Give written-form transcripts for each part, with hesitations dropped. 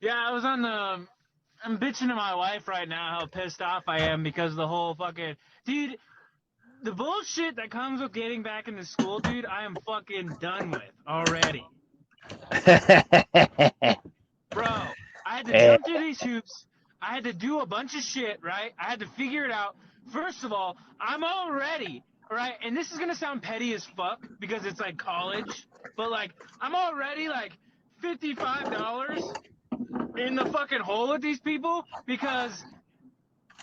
Yeah, I was on the. I'm bitching to my wife right now how pissed off I am because the whole fucking dude. The bullshit that comes with getting back into school, dude. I am fucking done with already, bro. I had to Eh, jump through these hoops. I had to do a bunch of shit, right? I had to figure it out. First of all, I'm already right, and this is gonna sound petty as fuck because it's like college, but like I'm already like $55 in the fucking hole with these people because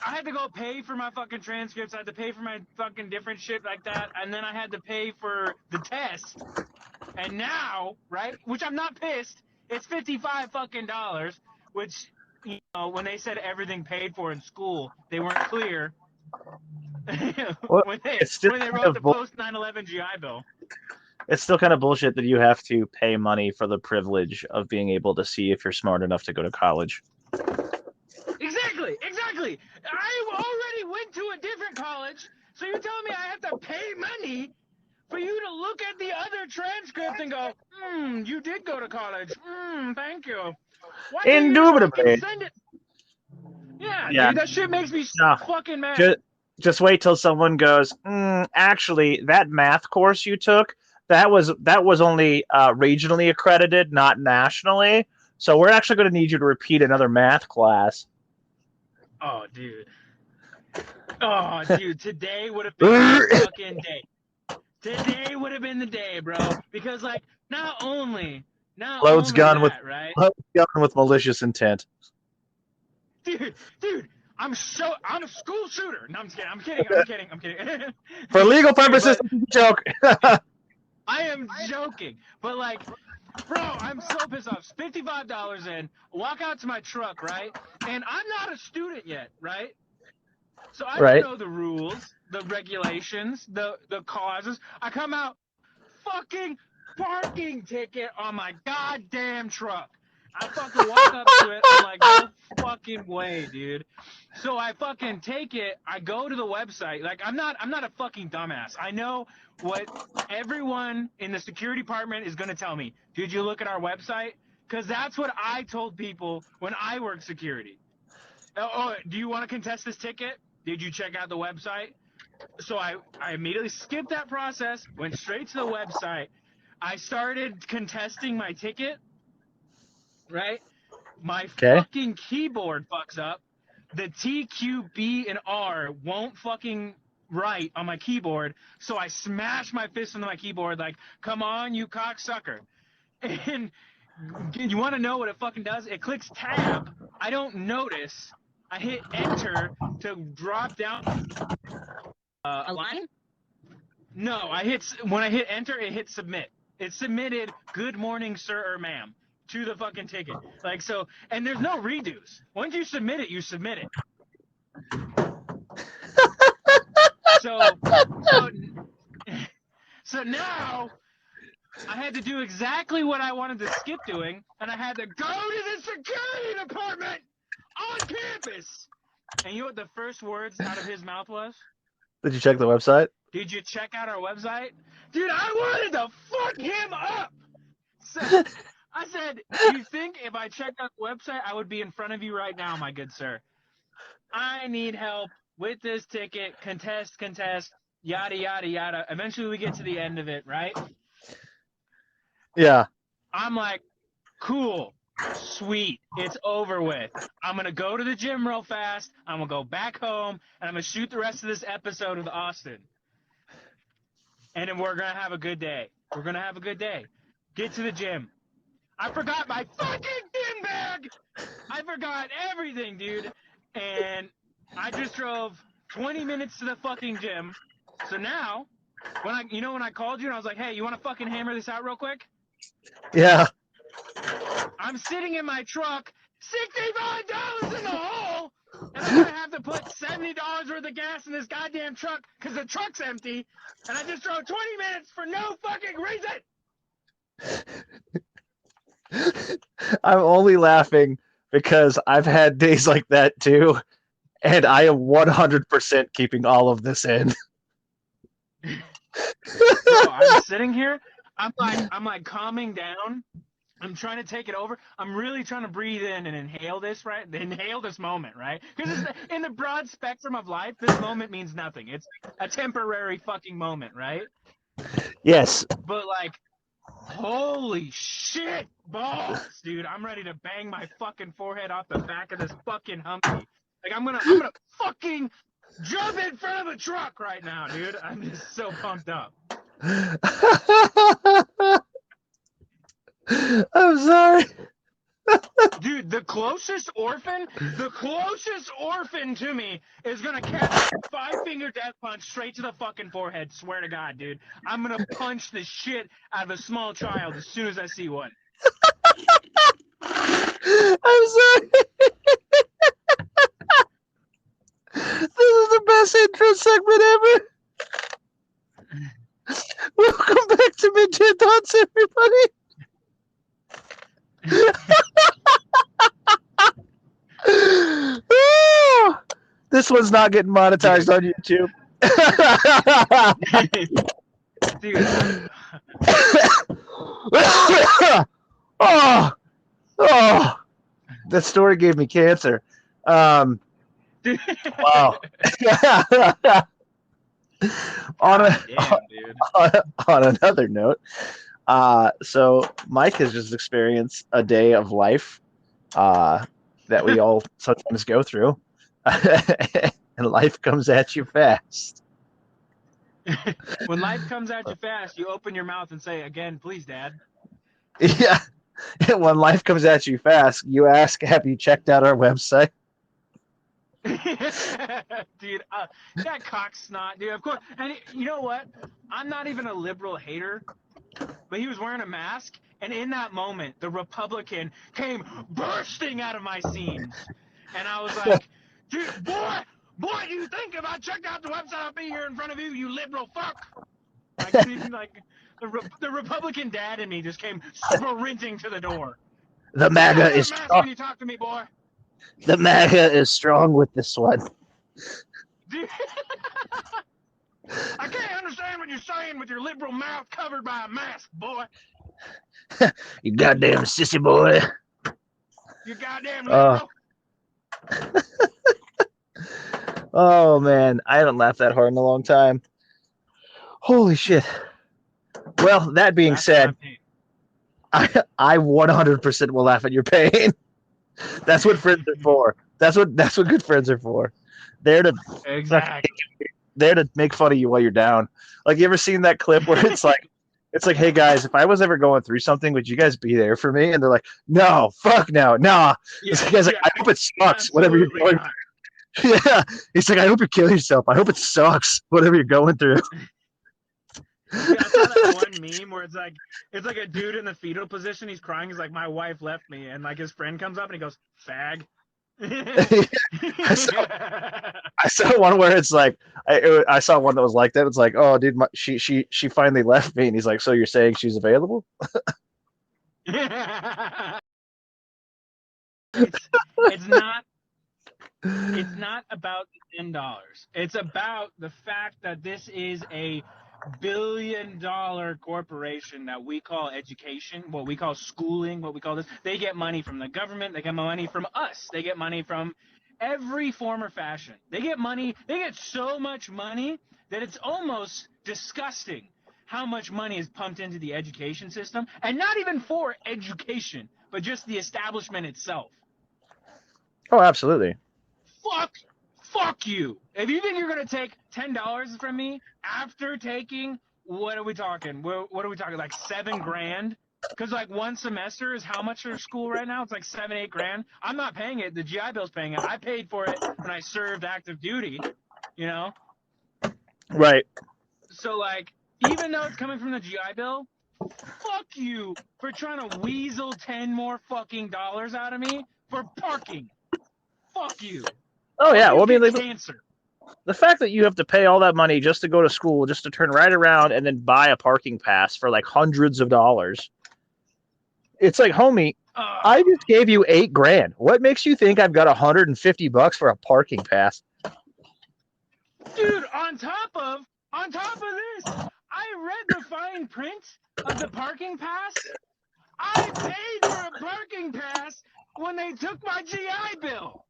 I had to go pay for my fucking transcripts. I had to pay for my fucking different shit like that, and then I had to pay for the test. And now, right, which I'm not pissed. It's 55 fucking dollars, which when they said everything paid for in school, they weren't clear well, when they it's still when they kind wrote of the post 9/11 GI Bill. it's still kind of bullshit that you have to pay money for the privilege of being able to see if you're smart enough to go to college. Exactly, exactly. I already went to a different college, so you're telling me I have to pay money for you to look at the other transcript and go, you did go to college. Thank you. Why can't you just fucking Indubitably. send it? Yeah, Yeah. dude, that shit makes me No. so fucking mad. Just wait till someone goes, actually, that math course you took, that was only regionally accredited, not nationally. So we're actually going to need you to repeat another math class. Oh, dude. Oh, dude, today would have been the fucking day. Today would have been the day, bro. Because like, not Loads only gun with that, right? loads gun with malicious intent. Dude, I'm a school shooter. No, I'm just kidding. I'm kidding. For legal Dude, purposes, but it's a joke. I am joking. But like, bro, I'm so pissed off. $55 in, walk out to my truck, right? And I'm not a student yet, right? So I don't Right? know the rules, the regulations, the causes. I come out, fucking parking ticket on my goddamn truck. I fucking walk up to it. I'm like, no fucking way, dude. So I fucking take it. I go to the website. Like I'm not a fucking dumbass. I know what everyone in the security department is gonna tell me. Did you look at our website? Because that's what I told people when I worked security. Oh, do you want to contest this ticket? Did you check out the website? So I immediately skipped that process, went straight to the website. I started contesting my ticket, right? My Okay. fucking keyboard fucks up. The T, Q, B, and R won't fucking write on my keyboard. So I smash my fist into my keyboard like, come on, you cocksucker. And you want to know what it fucking does? It clicks tab. I don't notice. I hit enter to drop down a line. No, when I hit enter, it hit submit. It submitted "Good morning, sir or ma'am" to the fucking ticket. Like so, and there's no redos. Once you submit it, you submit it. So, so, so now I had to do exactly what I wanted to skip doing, and I had to go to the security department on campus. And you know what the first words out of his mouth was? Did you check the website? Did you check out our website? Dude, I wanted to fuck him up. So I said, you think if I checked out the website, I would be in front of you right now, my good sir? I need help with this ticket. Contest, yada, yada, yada. Eventually we get to the end of it, right? Yeah. I'm like, cool, sweet, it's over with. I'm going to go to the gym real fast. I'm going to go back home, and I'm going to shoot the rest of this episode with Austin. And then we're going to have a good day. We're going to have a good day. Get to the gym. I forgot my fucking gym bag. I forgot everything, dude. And I just drove 20 minutes to the fucking gym. So now, when I called you and I was like, hey, you want to fucking hammer this out real quick? Yeah. I'm sitting in my truck, $65 in the hole, and I'm gonna have to put $70 worth of gas in this goddamn truck because the truck's empty, and I just drove 20 minutes for no fucking reason. I'm only laughing because I've had days like that too, and I am 100% keeping all of this in. Bro, I'm sitting here, I'm like calming down. I'm trying to take it over. I'm really trying to breathe in and inhale this, right? Inhale this moment, right? Because in the broad spectrum of life, this moment means nothing. It's a temporary fucking moment, right? Yes. But like, holy shit balls, dude! I'm ready to bang my fucking forehead off the back of this fucking Humvee. Like I'm gonna fucking jump in front of a truck right now, dude. I'm just so pumped up. I'm sorry. Dude, the closest orphan to me is gonna catch a 5-finger death punch straight to the fucking forehead. Swear to God, dude. I'm gonna punch the shit out of a small child as soon as I see one. I'm sorry. This is the best intro segment ever. Welcome back to Midget Thoughts, everybody. This one's not getting monetized on YouTube. Dude. Oh, that story gave me cancer. Wow. on another note, so Mike has just experienced a day of life that we all sometimes go through, and life comes at you fast. When life comes at you fast, you open your mouth and say, "Again, please, Dad." Yeah. When life comes at you fast, you ask, "Have you checked out our website?" Dude, that cock snot, dude. Of course, and you know what? I'm not even a liberal hater, but he was wearing a mask, and in that moment, the Republican came bursting out of my scenes, and I was like, "Dude, boy, do you think if I checked out the website, I'd be here in front of you, you liberal fuck?" Like the Republican dad in me just came sprinting to the door. The MAGA is mask strong. when you talk to me, boy. The MAGA is strong with this one. I can't understand what you're saying with your liberal mouth covered by a mask, boy. You goddamn sissy boy. You goddamn liberal. Oh man, I haven't laughed that hard in a long time. Holy shit. Well, that being said, I 100% will laugh at your pain. That's what friends are for. That's what good friends are for. They're to make fun of you while you're down. Like, you ever seen that clip where it's like, hey guys, if I was ever going through something, would you guys be there for me? And they're like, no, fuck no, nah. It's like, guys, like, I hope it sucks, whatever you're going through. Yeah, he's like, I hope you kill yourself. I hope it sucks, whatever you're going through. Yeah, I saw that one meme where it's like a dude in the fetal position. He's crying. He's like, my wife left me, and like his friend comes up and he goes, fag. I saw one where it's like, I saw one that was like that. It's like, oh, dude, she finally left me, and he's like, so you're saying she's available? It's not about the $10. It's about the fact that this is a billion-dollar corporation that we call education, what we call schooling, what we call this. They get money from the government. They get money from us. They get money from every form or fashion. They get money. They get so much money that it's almost disgusting how much money is pumped into the education system, and not even for education, but just the establishment itself. Oh, absolutely. Fuck you. If you think you're going to take $10 from me after taking, what are we talking? What are we talking? Like $7,000? Because like one semester is how much for school right now? It's like $7-8,000. I'm not paying it. The GI Bill's paying it. I paid for it when I served active duty, you know? Right. So like, even though it's coming from the GI Bill, fuck you for trying to weasel 10 more fucking dollars out of me for parking. Fuck you. Oh yeah, well, I mean, cancer. The fact that you have to pay all that money just to go to school, just to turn right around and then buy a parking pass for like hundreds of dollars. It's like, homie, I just gave you $8,000. What makes you think I've got $150 for a parking pass? Dude, on top of this, I read the fine print of the parking pass. I paid for a parking pass when they took my GI Bill.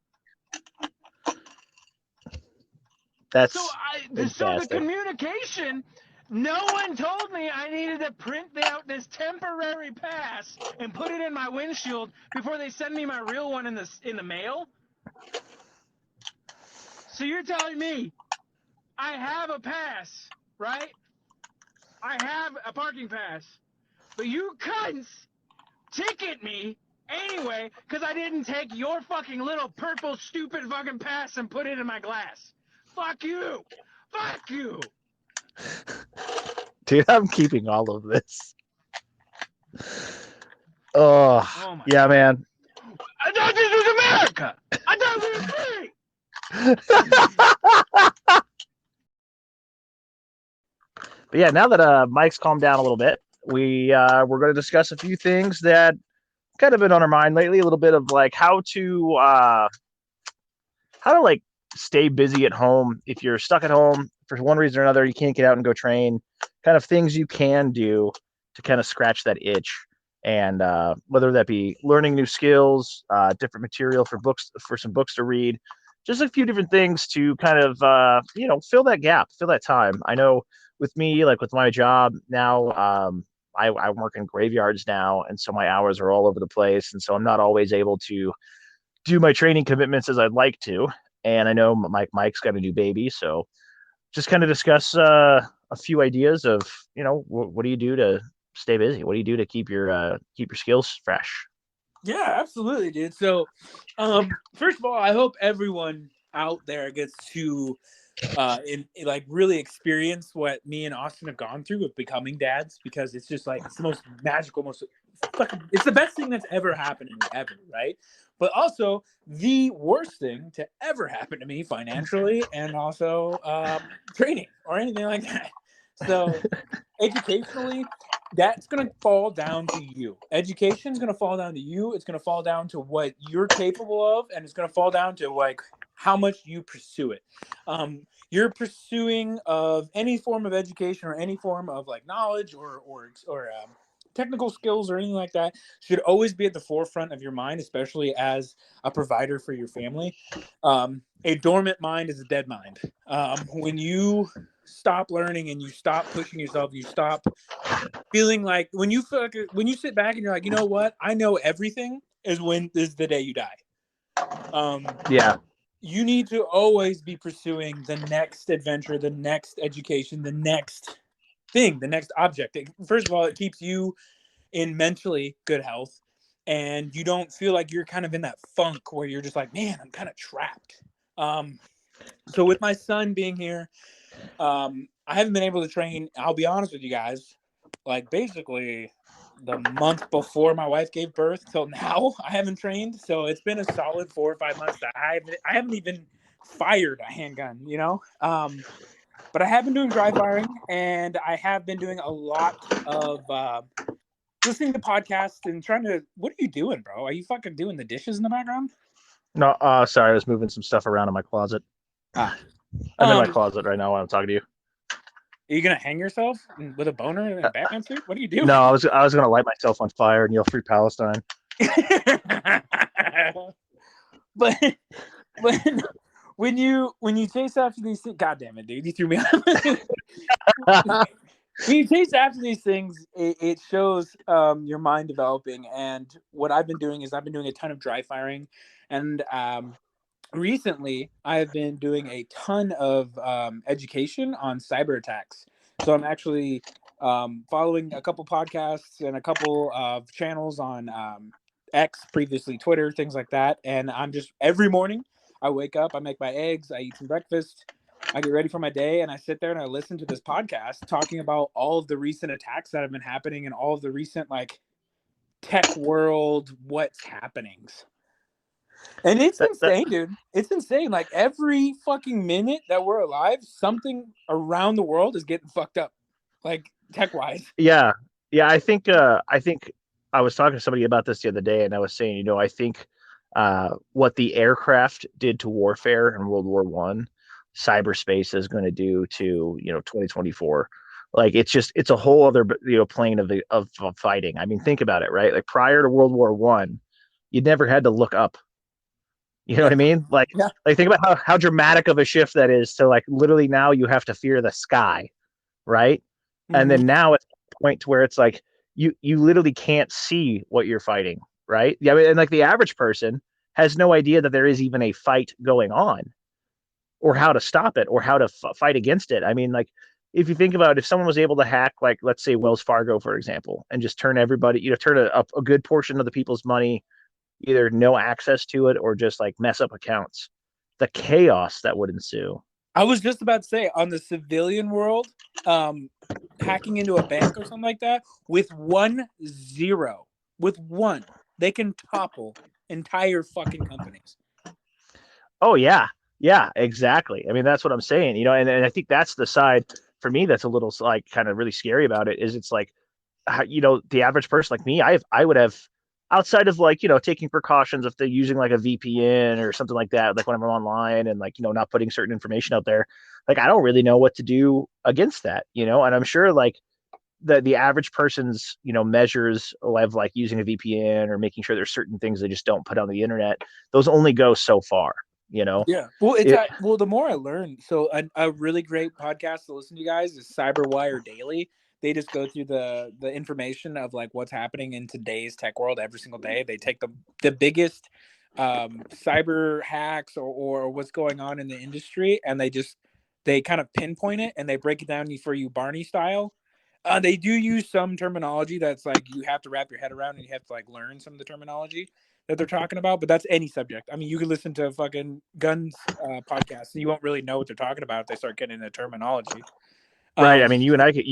That's So the fantastic. communication, no one told me I needed to print out this temporary pass and put it in my windshield before they send me my real one in the mail. So you're telling me I have a pass, right? I have a parking pass, but you cunts ticket me anyway because I didn't take your fucking little purple stupid fucking pass and put it in my glass. Fuck you. Fuck you. Dude, I'm keeping all of this. Oh, Oh my yeah, God. man. I thought this was America. I thought we were free. But yeah, now that Mike's calmed down a little bit, we're going to discuss a few things that kind of been on our mind lately. A little bit of like how to like stay busy at home if you're stuck at home for one reason or another. You can't get out and go train. Kind of things you can do to kind of scratch that itch, and whether that be learning new skills, different material for books, for some books to read, just a few different things to kind of fill that gap, fill that time. I know with me, like with my job now, I work in graveyards now, and so my hours are all over the place, and so I'm not always able to do my training commitments as I'd like to. And I know Mike's got a new baby, so just kind of discuss a few ideas of what do you do to stay busy? What do you do to keep your skills fresh? Yeah, absolutely, dude. So, first of all, I hope everyone out there gets to like really experience what me and Austin have gone through with becoming dads, because it's just like it's the most magical, most fucking, it's the best thing that's ever happened to me ever, right? But also the worst thing to ever happen to me financially, and also training or anything like that. So educationally, that's going to fall down to you. Education is going to fall down to you. It's going to fall down to what you're capable of, and it's going to fall down to like how much you pursue it. Your pursuing of any form of education or any form of like knowledge or technical skills or anything like that should always be at the forefront of your mind, especially as a provider for your family. A dormant mind is a dead mind. When you stop learning and you stop pushing yourself, you stop feeling like when you sit back and you're like, you know what, I know everything, is the day you die. Yeah. You need to always be pursuing the next adventure, the next education, the next thing, the next object. First of all, it keeps you in mentally good health, and you don't feel like you're kind of in that funk where you're just like, man, I'm kind of trapped. So with my son being here, I haven't been able to train. I'll be honest with you guys, like basically the month before my wife gave birth till now, I haven't trained. So it's been a solid 4 or 5 months that I haven't even fired a handgun, you know? But I have been doing dry firing, and I have been doing a lot of listening to podcasts and trying to. What are you doing, bro? Are you fucking doing the dishes in the background? No, sorry, I was moving some stuff around in my closet. Ah, I'm in my are closet right now while I'm talking to you. you gonna hang yourself with a boner in a Batman suit? What are you doing? No, I was gonna light myself on fire and yell "Free Palestine." but when you chase after these things, God damn it, dude, you threw me off. When you chase after these things, it shows your mind developing. And what I've been doing is I've been doing a ton of dry firing, and recently I've been doing a ton of education on cyber attacks. So I'm actually following a couple podcasts and a couple of channels on X, previously Twitter, things like that. And I'm just every morning I wake up, I make my eggs, I eat some breakfast, I get ready for my day, and I sit there and I listen to this podcast talking about all of the recent attacks that have been happening and all of the recent like tech world what's happenings. And it's insane, dude. It's insane. Like every fucking minute that we're alive, something around the world is getting fucked up, like tech wise. Yeah, yeah. I think I was talking to somebody about this the other day, and I was saying, I think what the aircraft did to warfare in World War I, cyberspace is going to do to 2024. Like it's a whole other plane of fighting. I mean, think about it, right? Like prior to World War One, you never had to look up. You know Yeah. what I mean? Yeah. Like think about how dramatic of a shift that is to like literally now you have to fear the sky, right? And Mhm. then now it's a point to where it's like you literally can't see what you're fighting, right? Yeah, and like the average person has no idea that there is even a fight going on, or how to stop it, or how to fight against it. I mean, like if you think about it, if someone was able to hack, like let's say Wells Fargo, for example, and just turn everybody, turn a good portion of the people's money, either no access to it or just like mess up accounts, the chaos that would ensue. I was just about to say, on the civilian world, hacking into a bank or something like that, with 1-0, with one, they can topple entire fucking companies. Oh yeah, yeah, exactly. I mean, that's what I'm saying. And I think that's the side for me that's a little like kind of really scary about it. Is it's like, the average person like me, I would have, outside of like taking precautions if they're using like a VPN or something like that, like when I'm online and like not putting certain information out there, like I don't really know what to do against that, and I'm sure like the average person's measures of like using a VPN or making sure there's certain things they just don't put on the internet, those only go so far. Yeah. Well, it, the more I learn, so a really great podcast to listen to, you guys, is Cyberwire Daily. They just go through the information of like what's happening in today's tech world every single day. They take the biggest cyber hacks or what's going on in the industry, and they kind of pinpoint it and they break it down for you Barney style. They do use some terminology that's like you have to wrap your head around, and you have to like learn some of the terminology that they're talking about. But that's any subject. I mean, you could listen to fucking guns podcasts, and you won't really know what they're talking about if they start getting into terminology. right. I mean, you and I could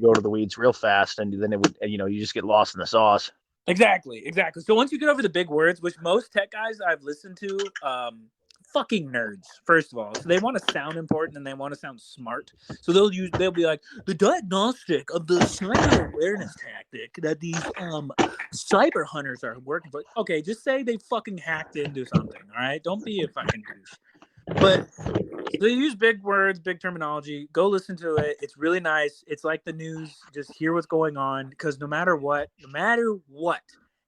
go to the weeds real fast, and then it would, you just get lost in the sauce. Exactly. So once you get over the big words, which most tech guys I've listened to, fucking nerds, first of all. So they want to sound important and they want to sound smart. So they'll be like, the diagnostic of the cyber awareness tactic that these cyber hunters are working for. Okay, just say they fucking hacked into something, all right? Don't be a fucking douche. But they use big words, big terminology. Go listen to it. It's really nice. It's like the news. Just hear what's going on, because no matter what,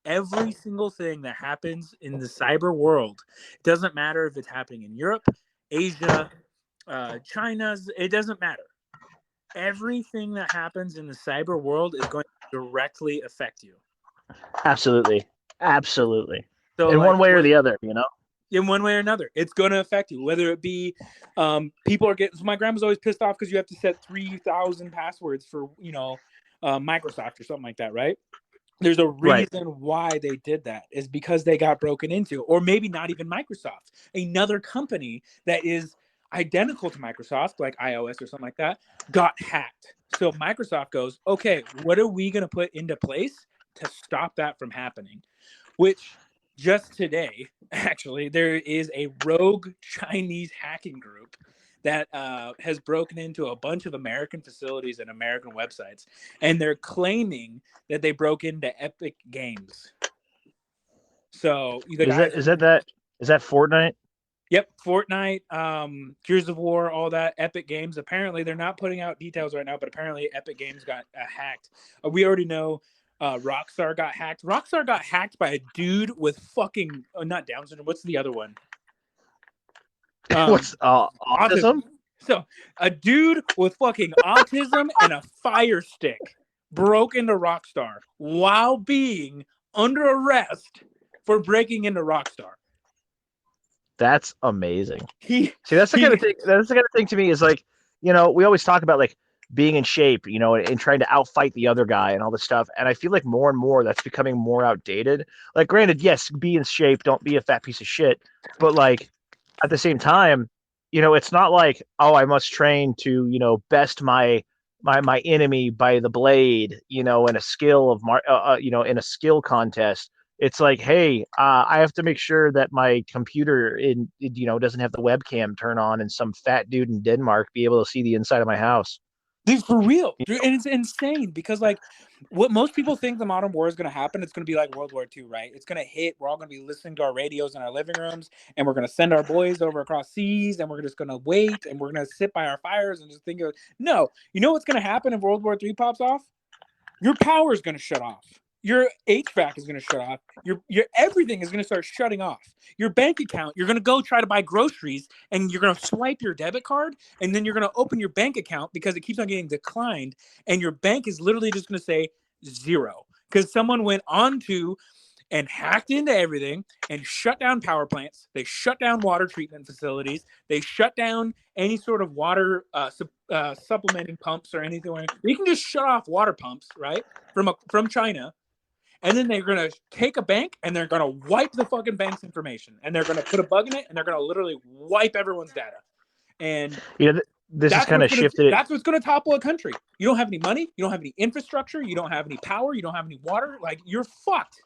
every single thing that happens in the cyber world, it doesn't matter if it's happening in Europe, Asia, China's, it doesn't matter. Everything that happens in the cyber world is going to directly affect you. Absolutely. So In like, one way or the other, in one way or another, it's going to affect you, whether it be people are getting, so my grandma's always pissed off because you have to set 3,000 passwords for Microsoft or something like that, right? There's a Right. reason why they did that, is because they got broken into. Or maybe not even Microsoft, another company that is identical to Microsoft, like iOS or something like that, got hacked. So Microsoft goes, okay, what are we going to put into place to stop that from happening? Which just today, actually, there is a rogue Chinese hacking group that has broken into a bunch of American facilities and American websites, and they're claiming that they broke into Epic Games. So the guys, Is that Fortnite? yep, Fortnite, Gears of War, all that. Epic Games. Apparently, they're not putting out details right now, but apparently, Epic Games got hacked. We already know. Rockstar got hacked. Rockstar got hacked by a dude with fucking not Down syndrome. What's the other one? What's autism? So a dude with fucking autism and a fire stick broke into Rockstar while being under arrest for breaking into Rockstar. That's amazing. See, that's the kind of thing. That's the kind of thing to me is like, we always talk about like being in shape, and trying to outfight the other guy and all this stuff. And I feel like more and more that's becoming more outdated. Like, granted, yes, be in shape, don't be a fat piece of shit. But like at the same time, it's not like, oh, I must train to, best my enemy by the blade, in a skill of in a skill contest. It's like, hey, I have to make sure that my computer doesn't have the webcam turn on and some fat dude in Denmark be able to see the inside of my house. Dude, for real. Dude, and it's insane because, like, what most people think the modern war is going to happen, it's going to be like World War II, right? It's going to hit. We're all going to be listening to our radios in our living rooms, and we're going to send our boys over across seas, and we're just going to wait, and we're going to sit by our fires and just think of, no. You know what's going to happen if World War III pops off? Your power is going to shut off. Your HVAC is going to shut off. Your everything is going to start shutting off. Your bank account, you're going to go try to buy groceries, and you're going to swipe your debit card, and then you're going to open your bank account because it keeps on getting declined, and your bank is literally just going to say zero because someone went on to and hacked into everything and shut down power plants. They shut down water treatment facilities. They shut down any sort of water supplementing pumps or anything. You can just shut off water pumps, right, from China. And then they're going to take a bank and they're going to wipe the fucking bank's information. And they're going to put a bug in it and they're going to literally wipe everyone's data. And this is kind of shifted. That's what's going to topple a country. You don't have any money. You don't have any infrastructure. You don't have any power. You don't have any water. Like, you're fucked.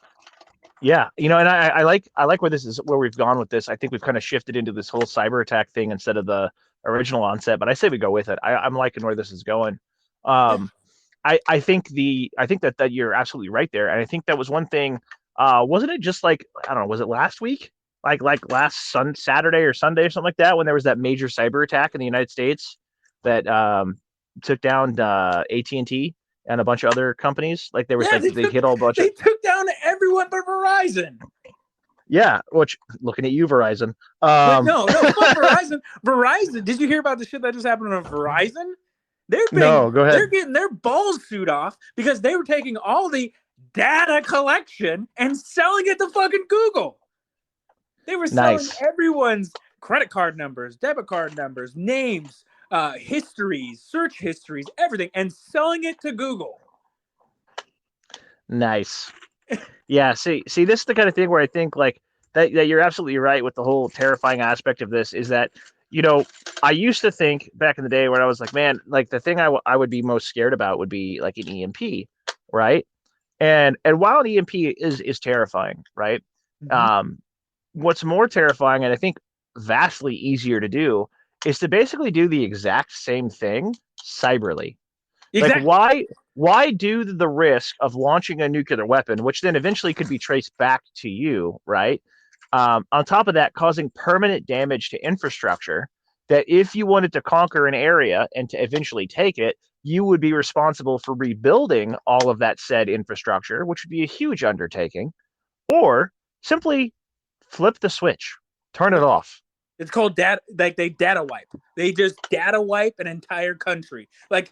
Yeah, and I like where we've gone with this. I think we've kind of shifted into this whole cyber attack thing instead of the original onset, but I say we go with it. I'm liking where this is going. I think that you're absolutely right there, and I think that was one thing. Wasn't it just like, I don't know, was it last week, like last Saturday or Sunday or something like that, when there was that major cyber attack in the United States that took down AT&T and a bunch of other companies? Like they hit all a bunch. They took down everyone but Verizon. Yeah, which, looking at you, Verizon. No, fuck Verizon. Verizon. Did you hear about the shit that just happened on Verizon? No, go ahead. They're getting their balls sued off because they were taking all the data collection and selling it to fucking Google. They were selling everyone's credit card numbers, debit card numbers, names, histories, search histories, everything, and selling it to Google. Nice. Yeah, see, this is the kind of thing where I think like that you're absolutely right with the whole terrifying aspect of this is that, I used to think back in the day when I was like, man, like the thing I would be most scared about would be like an EMP, right? And while an EMP is terrifying, right? Mm-hmm. What's more terrifying, and I think vastly easier to do, is to basically do the exact same thing cyberly. Exactly. Like why do the risk of launching a nuclear weapon, which then eventually could be traced back to you, right? On top of that, causing permanent damage to infrastructure, that if you wanted to conquer an area and to eventually take it, you would be responsible for rebuilding all of that said infrastructure, which would be a huge undertaking, or simply flip the switch, turn it off. It's called data. Like they data wipe. They just data wipe an entire country. Like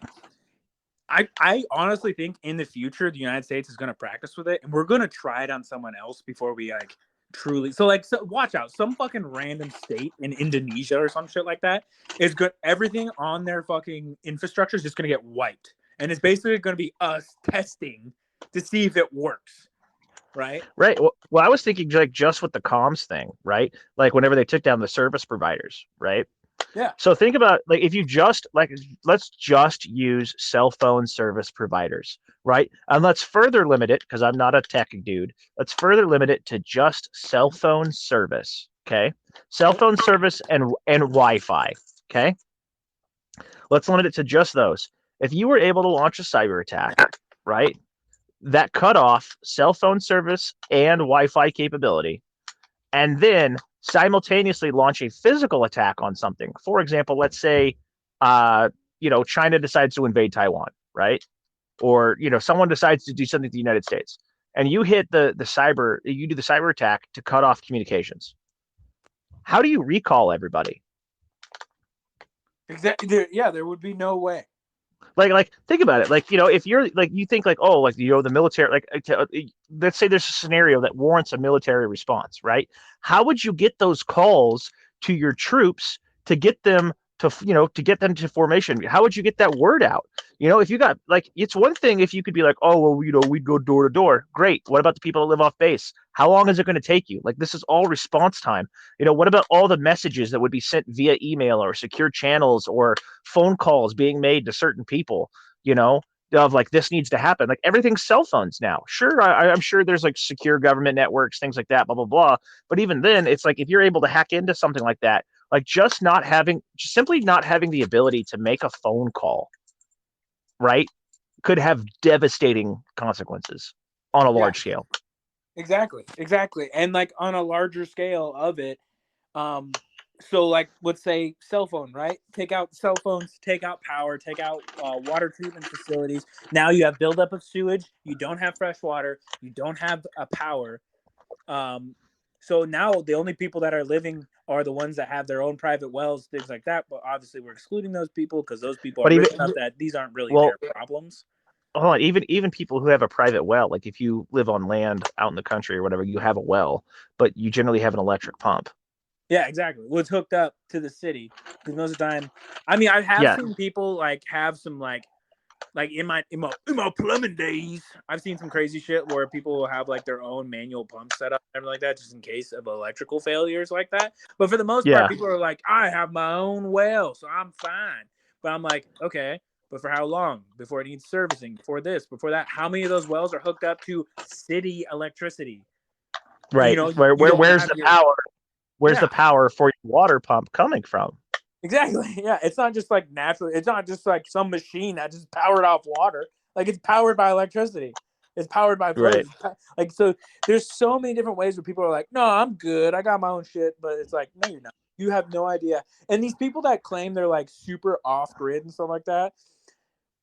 I honestly think in the future the United States is going to practice with it, and we're going to try it on someone else before we like truly. So watch out. Some fucking random state in Indonesia or some shit like that is good. Everything on their fucking infrastructure is just going to get wiped, and it's basically going to be us testing to see if it works. Right. Well, I was thinking like just with the comms thing, right? Like whenever they took down the service providers, right? Yeah. So think about like if you just like let's just use cell phone service providers, right? And let's further limit it, because I'm not a tech dude. Let's further limit it to just cell phone service. Okay. Cell phone service and Wi-Fi. Okay. Let's limit it to just those. If you were able to launch a cyber attack, right, that cut off cell phone service and Wi-Fi capability, and then simultaneously launch a physical attack on something. For example, let's say, China decides to invade Taiwan, right? Or, someone decides to do something to the United States, and you hit you do the cyber attack to cut off communications. How do you recall everybody? Exactly. Yeah, there would be no way. Like think about it. Like, if you're like, you think like, oh, like, the military, like, let's say there's a scenario that warrants a military response, right? How would you get those calls to your troops to get them to formation? How would you get that word out? If you got like, it's one thing if you could be like, oh, well, we'd go door to door. Great. What about the people that live off base? How long is it going to take you? Like, this is all response time. What about all the messages that would be sent via email or secure channels or phone calls being made to certain people, of like, this needs to happen. Like, everything's cell phones now. Sure. I'm sure there's like secure government networks, things like that, blah, blah, blah. But even then, it's like, if you're able to hack into something like that, like just simply not having the ability to make a phone call, right, could have devastating consequences on a Yeah, large scale. exactly. And like on a larger scale of it, so like let's say cell phone, right? Take out cell phones, take out power, take out water treatment facilities. Now you have buildup of sewage. You don't have fresh water. You don't have a power. Um, so now the only people that are living are the ones that have their own private wells, things like that. But obviously, we're excluding those people because those people are But even rich enough that these aren't really well, their problems. hold on, even people who have a private well, like if you live on land out in the country or whatever, you have a well, but you generally have an electric pump. Yeah, exactly. Well, it's hooked up to the city because most of the time, I mean, I have Yeah, seen people like have some like in my plumbing days, I've seen some crazy shit where people will have like their own manual pump set up and everything like that, just in case of electrical failures like that. But for the most part, yeah, people are like, I have my own well, so I'm fine. But I'm like, okay, but for how long? Before it needs servicing, before this, before that, how many of those wells are hooked up to city electricity? You right. know, Where you don't where's have the your power? Where's the yeah. power for your water pump coming from? Exactly. Yeah. It's not just like natural. It's not just like some machine that just powered off water. Like it's powered by electricity. It's powered by Right. flows. Like so, there's so many different ways where people are like, "No, I'm good. I got my own shit." But it's like, no, you're not. You have no idea. And these people that claim they're like super off grid and stuff like that,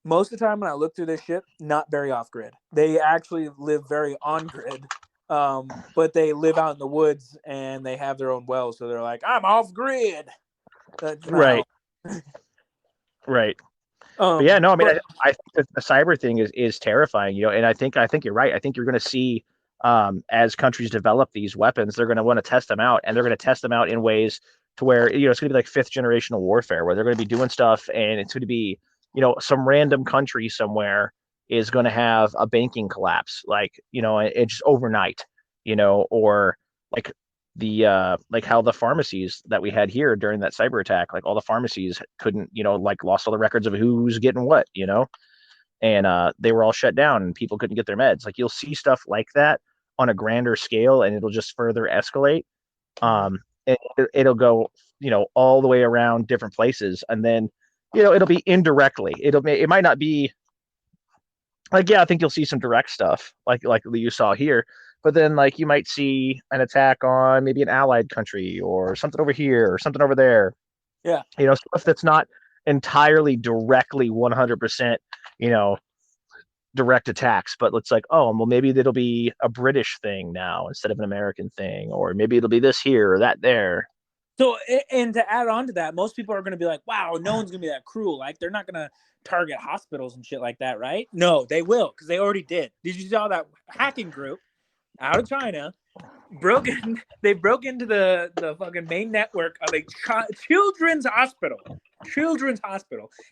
most of the time when I look through this shit, not very off grid. They actually live very on grid. But they live out in the woods and they have their own wells. So they're like, I'm off grid. That's not Right. how. Right. But yeah, no, I mean, But I think that the cyber thing is terrifying, and I think you're right. I think you're going to see, as countries develop these weapons, they're going to want to test them out, and they're going to test them out in ways to where it's going to be like fifth generational warfare, where they're going to be doing stuff, and it's going to be, some random country somewhere is going to have a banking collapse, like it's just overnight, or like like how the pharmacies that we had here during that cyber attack, like all the pharmacies couldn't, like lost all the records of who's getting what, and they were all shut down and people couldn't get their meds. Like you'll see stuff like that on a grander scale and it'll just further escalate. And it'll go, all the way around different places, and then it'll be indirectly, it might not be like, yeah, I think you'll see some direct stuff like you saw here, but then like you might see an attack on maybe an allied country or something over here or something over there. yeah. Stuff that's not entirely directly 100%, you know, direct attacks, but it's like, oh, well, maybe it'll be a British thing now instead of an American thing, or maybe it'll be this here or that there. So and to add on to that, most people are going to be like, "Wow, no one's going to be that cruel. Like they're not going to target hospitals and shit like that, right?" No, they will because they already did. Did you saw that hacking group out of China broke in? They broke into the fucking main network of a children's hospital,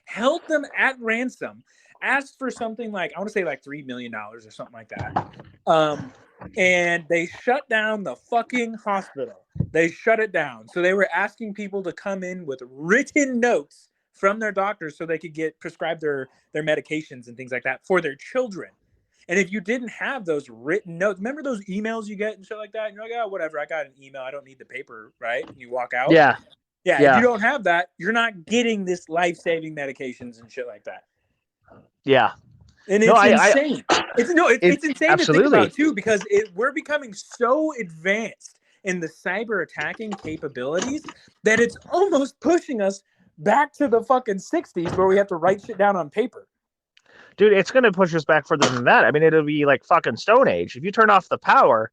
held them at ransom, asked for something like I want to say like $3 million or something like that. And they shut down the fucking hospital. They shut it down. So they were asking people to come in with written notes from their doctors so they could get prescribed their medications and things like that for their children. And if you didn't have those written notes, remember those emails you get and shit like that? And you're like, oh, whatever, I got an email. I don't need the paper, right? And you walk out. Yeah. Yeah, if you Yeah. don't have that, you're not getting this life-saving medications and shit like that. Yeah. And No, it's insane. It's insane to think absolutely. about too, because we're becoming so advanced in the cyber attacking capabilities that it's almost pushing us back to the fucking 60s where we have to write shit down on paper. Dude, it's going to push us back further than that. I mean, it'll be like fucking Stone Age. If you turn off the power,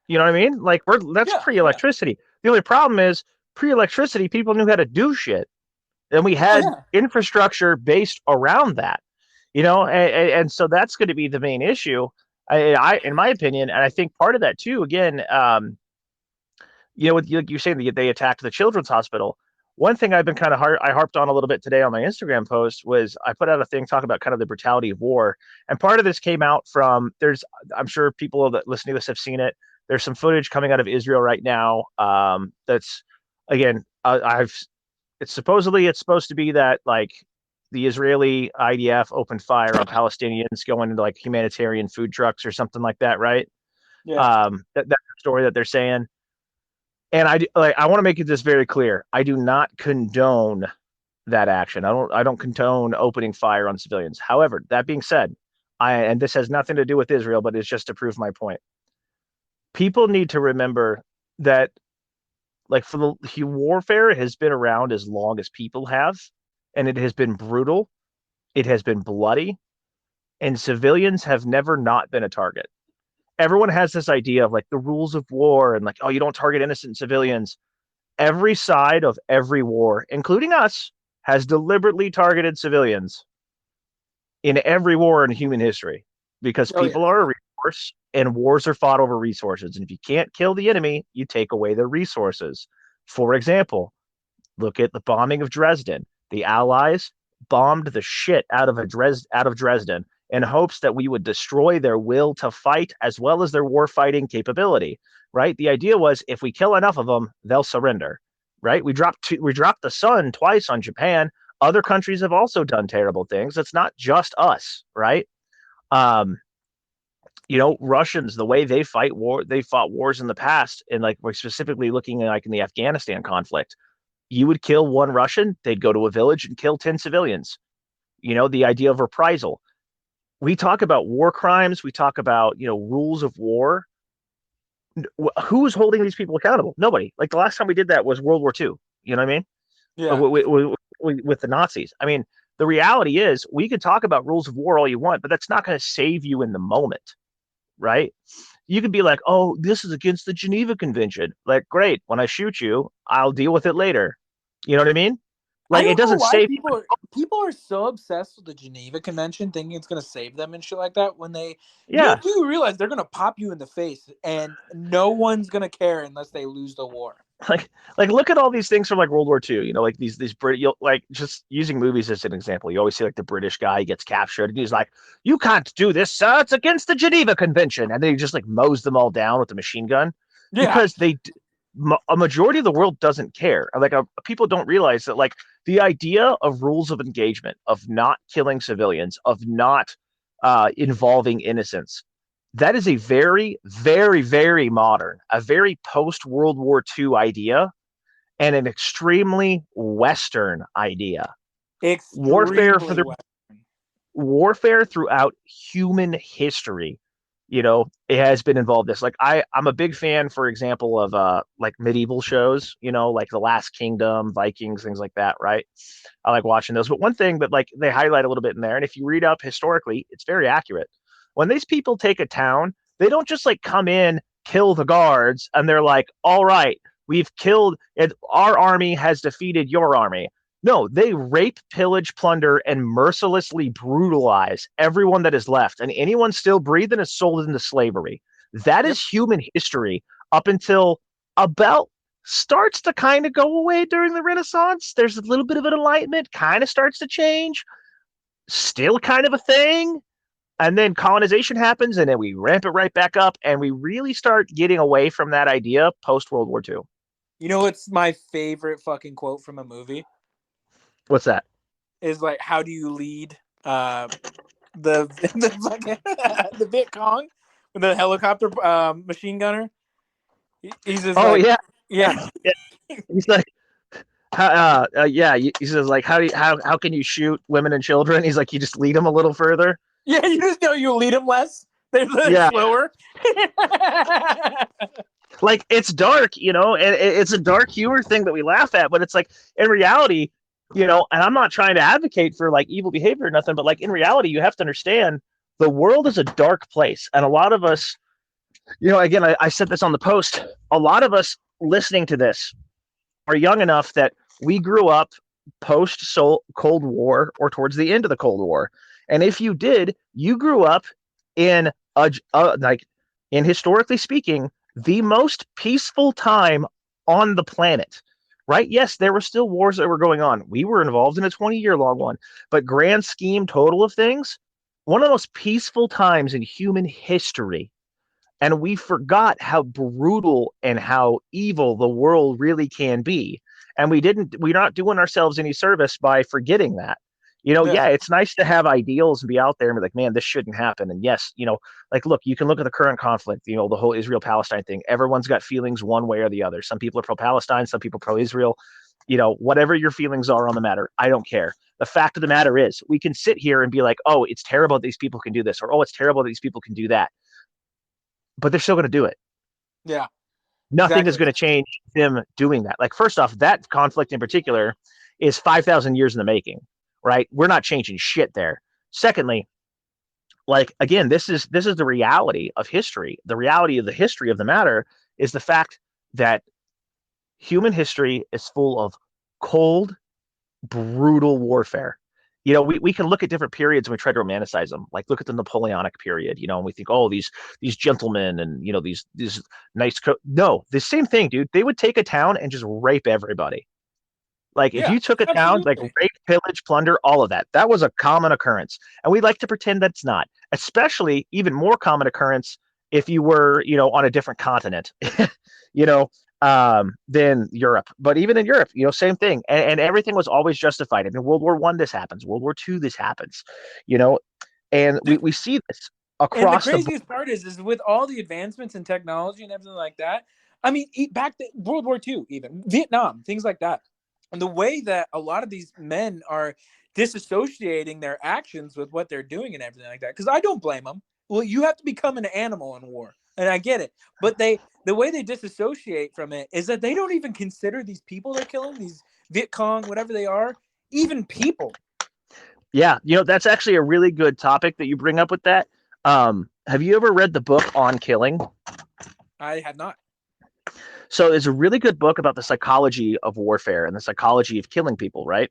you know what I mean? Like that's pre-electricity. The only problem is pre-electricity, people knew how to do shit, and we had infrastructure based around that. And so that's going to be the main issue, in my opinion, and I think part of that too. Again, with you're saying they attacked the children's hospital. One thing I've been kind of I harped on a little bit today on my Instagram post was I put out a thing talking about kind of the brutality of war, and part of this came out from I'm sure people that listen to this have seen it. There's some footage coming out of Israel right now. That's again, it's supposed to be that like the Israeli IDF opened fire on Palestinians going into like humanitarian food trucks or something like that, right? Yeah. That's the story that they're saying. And I want to make it this very clear. I do not condone that action. I don't condone opening fire on civilians. However, that being said, and this has nothing to do with Israel, but it's just to prove my point. People need to remember that, like, for the warfare has been around as long as people have, and it has been brutal, it has been bloody, and civilians have never not been a target. Everyone has this idea of like the rules of war and like, oh, you don't target innocent civilians. Every side of every war, including us, has deliberately targeted civilians in every war in human history because people are a resource and wars are fought over resources. And if you can't kill the enemy, you take away their resources. For example, look at the bombing of Dresden. The Allies bombed the shit out of Dresden in hopes that we would destroy their will to fight as well as their war fighting capability. Right? The idea was if we kill enough of them, they'll surrender. Right? We dropped the sun twice on Japan. Other countries have also done terrible things. It's not just us, right? Russians, the way they fought wars in the past, and like we're specifically looking at like in the Afghanistan conflict, you would kill one Russian, they'd go to a village and kill 10 civilians. The idea of reprisal. We talk about war crimes, we talk about, rules of war. Who's holding these people accountable? Nobody. Like the last time we did that was World War II. You know what I mean? Yeah. With the Nazis. I mean, the reality is we can talk about rules of war all you want, but that's not going to save you in the moment, right? You can be like, oh, this is against the Geneva Convention. Like, great. When I shoot you, I'll deal with it later. You know what I mean? Like, it doesn't save. People are so obsessed with the Geneva Convention, thinking it's going to save them and shit like that. When you do realize they're going to pop you in the face, and no one's going to care unless they lose the war. Like, look at all these things from like World War II. Like these British, like just using movies as an example. You always see like the British guy gets captured, and he's like, "You can't do this, sir. It's against the Geneva Convention," and then he just like mows them all down with a machine gun because a majority of the world doesn't care. Like people don't realize that like the idea of rules of engagement, of not killing civilians, of not involving innocents, that is a very, very, very modern, a very post-World War II idea and an extremely Western idea. Warfare throughout human history, it has been involved this. Like I'm a big fan, for example, of like medieval shows, like The Last Kingdom, Vikings, things like that, right? I like watching those. But one thing that like they highlight a little bit in there, and if you read up historically, it's very accurate. When these people take a town, they don't just like come in, kill the guards, and they're like, all right, we've killed it. Our army has defeated your army. No, they rape, pillage, plunder, and mercilessly brutalize everyone that is left. And anyone still breathing is sold into slavery. That is human history up until about starts to kind of go away during the Renaissance. There's a little bit of an enlightenment, kind of starts to change. Still kind of a thing. And then colonization happens, and then we ramp it right back up, and we really start getting away from that idea post-World War II. You know what's my favorite fucking quote from a movie? What's that? Is like, how do you lead the Viet Cong with the helicopter machine gunner? He's just yeah. He's like, he says like, how can you shoot women and children? He's like, you just lead them a little further. Yeah, you just you lead them less. They're slower. Like it's dark, and it's a dark humor thing that we laugh at, but it's like in reality, and I'm not trying to advocate for like evil behavior or nothing, but like in reality, you have to understand the world is a dark place, and a lot of us, again, I said this on the post. A lot of us listening to this are young enough that we grew up post Cold War or towards the end of the Cold War. And if you did, you grew up in in historically speaking, the most peaceful time on the planet, right? Yes, there were still wars that were going on. We were involved in a 20-year-long one, but grand scheme total of things, one of the most peaceful times in human history. And we forgot how brutal and how evil the world really can be. And we're not doing ourselves any service by forgetting that. It's nice to have ideals and be out there and be like, man, this shouldn't happen. And yes, like, look, you can look at the current conflict, the whole Israel-Palestine thing. Everyone's got feelings one way or the other. Some people are pro-Palestine, some people pro-Israel. whatever your feelings are on the matter, I don't care. The fact of the matter is, we can sit here and be like, oh, it's terrible that these people can do this, or oh, it's terrible that these people can do that, but they're still going to do it. Yeah. Nothing is Exactly. going to change them doing that. Like, first off, that conflict in particular is 5,000 years in the making, right? We're not changing shit there. Secondly, like, again, this is the reality of history. The reality of the history of the matter is the fact that human history is full of cold, brutal warfare. We can look at different periods and we try to romanticize them. Like, look at the Napoleonic period, and we think, oh, these gentlemen and these nice no, the same thing, dude. They would take a town and just rape everybody. Like, if Yeah, you took a town, like, absolutely. rape, pillage, plunder, all of that, that was a common occurrence. And we like to pretend that's not. Especially even more common occurrence if you were, on a different continent, you know, than Europe. But even in Europe, same thing. And everything was always justified. I mean, World War One, this happens. World War Two, this happens. You know, and Dude, we see this and the across the board. craziest part is with all the advancements in technology and everything like that. I mean, back to World War II, even Vietnam, things like that. And the way that a lot of these men are disassociating their actions with what they're doing and everything like that. Because I don't blame them. Well, you have to become an animal in war, and I get it. But the way they disassociate from it is that they don't even consider these people they're killing, these Viet Cong, whatever they are, even people. Yeah, that's actually a really good topic that you bring up with that. Have you ever read the book On Killing? I have not. So it's a really good book about the psychology of warfare and the psychology of killing people, right?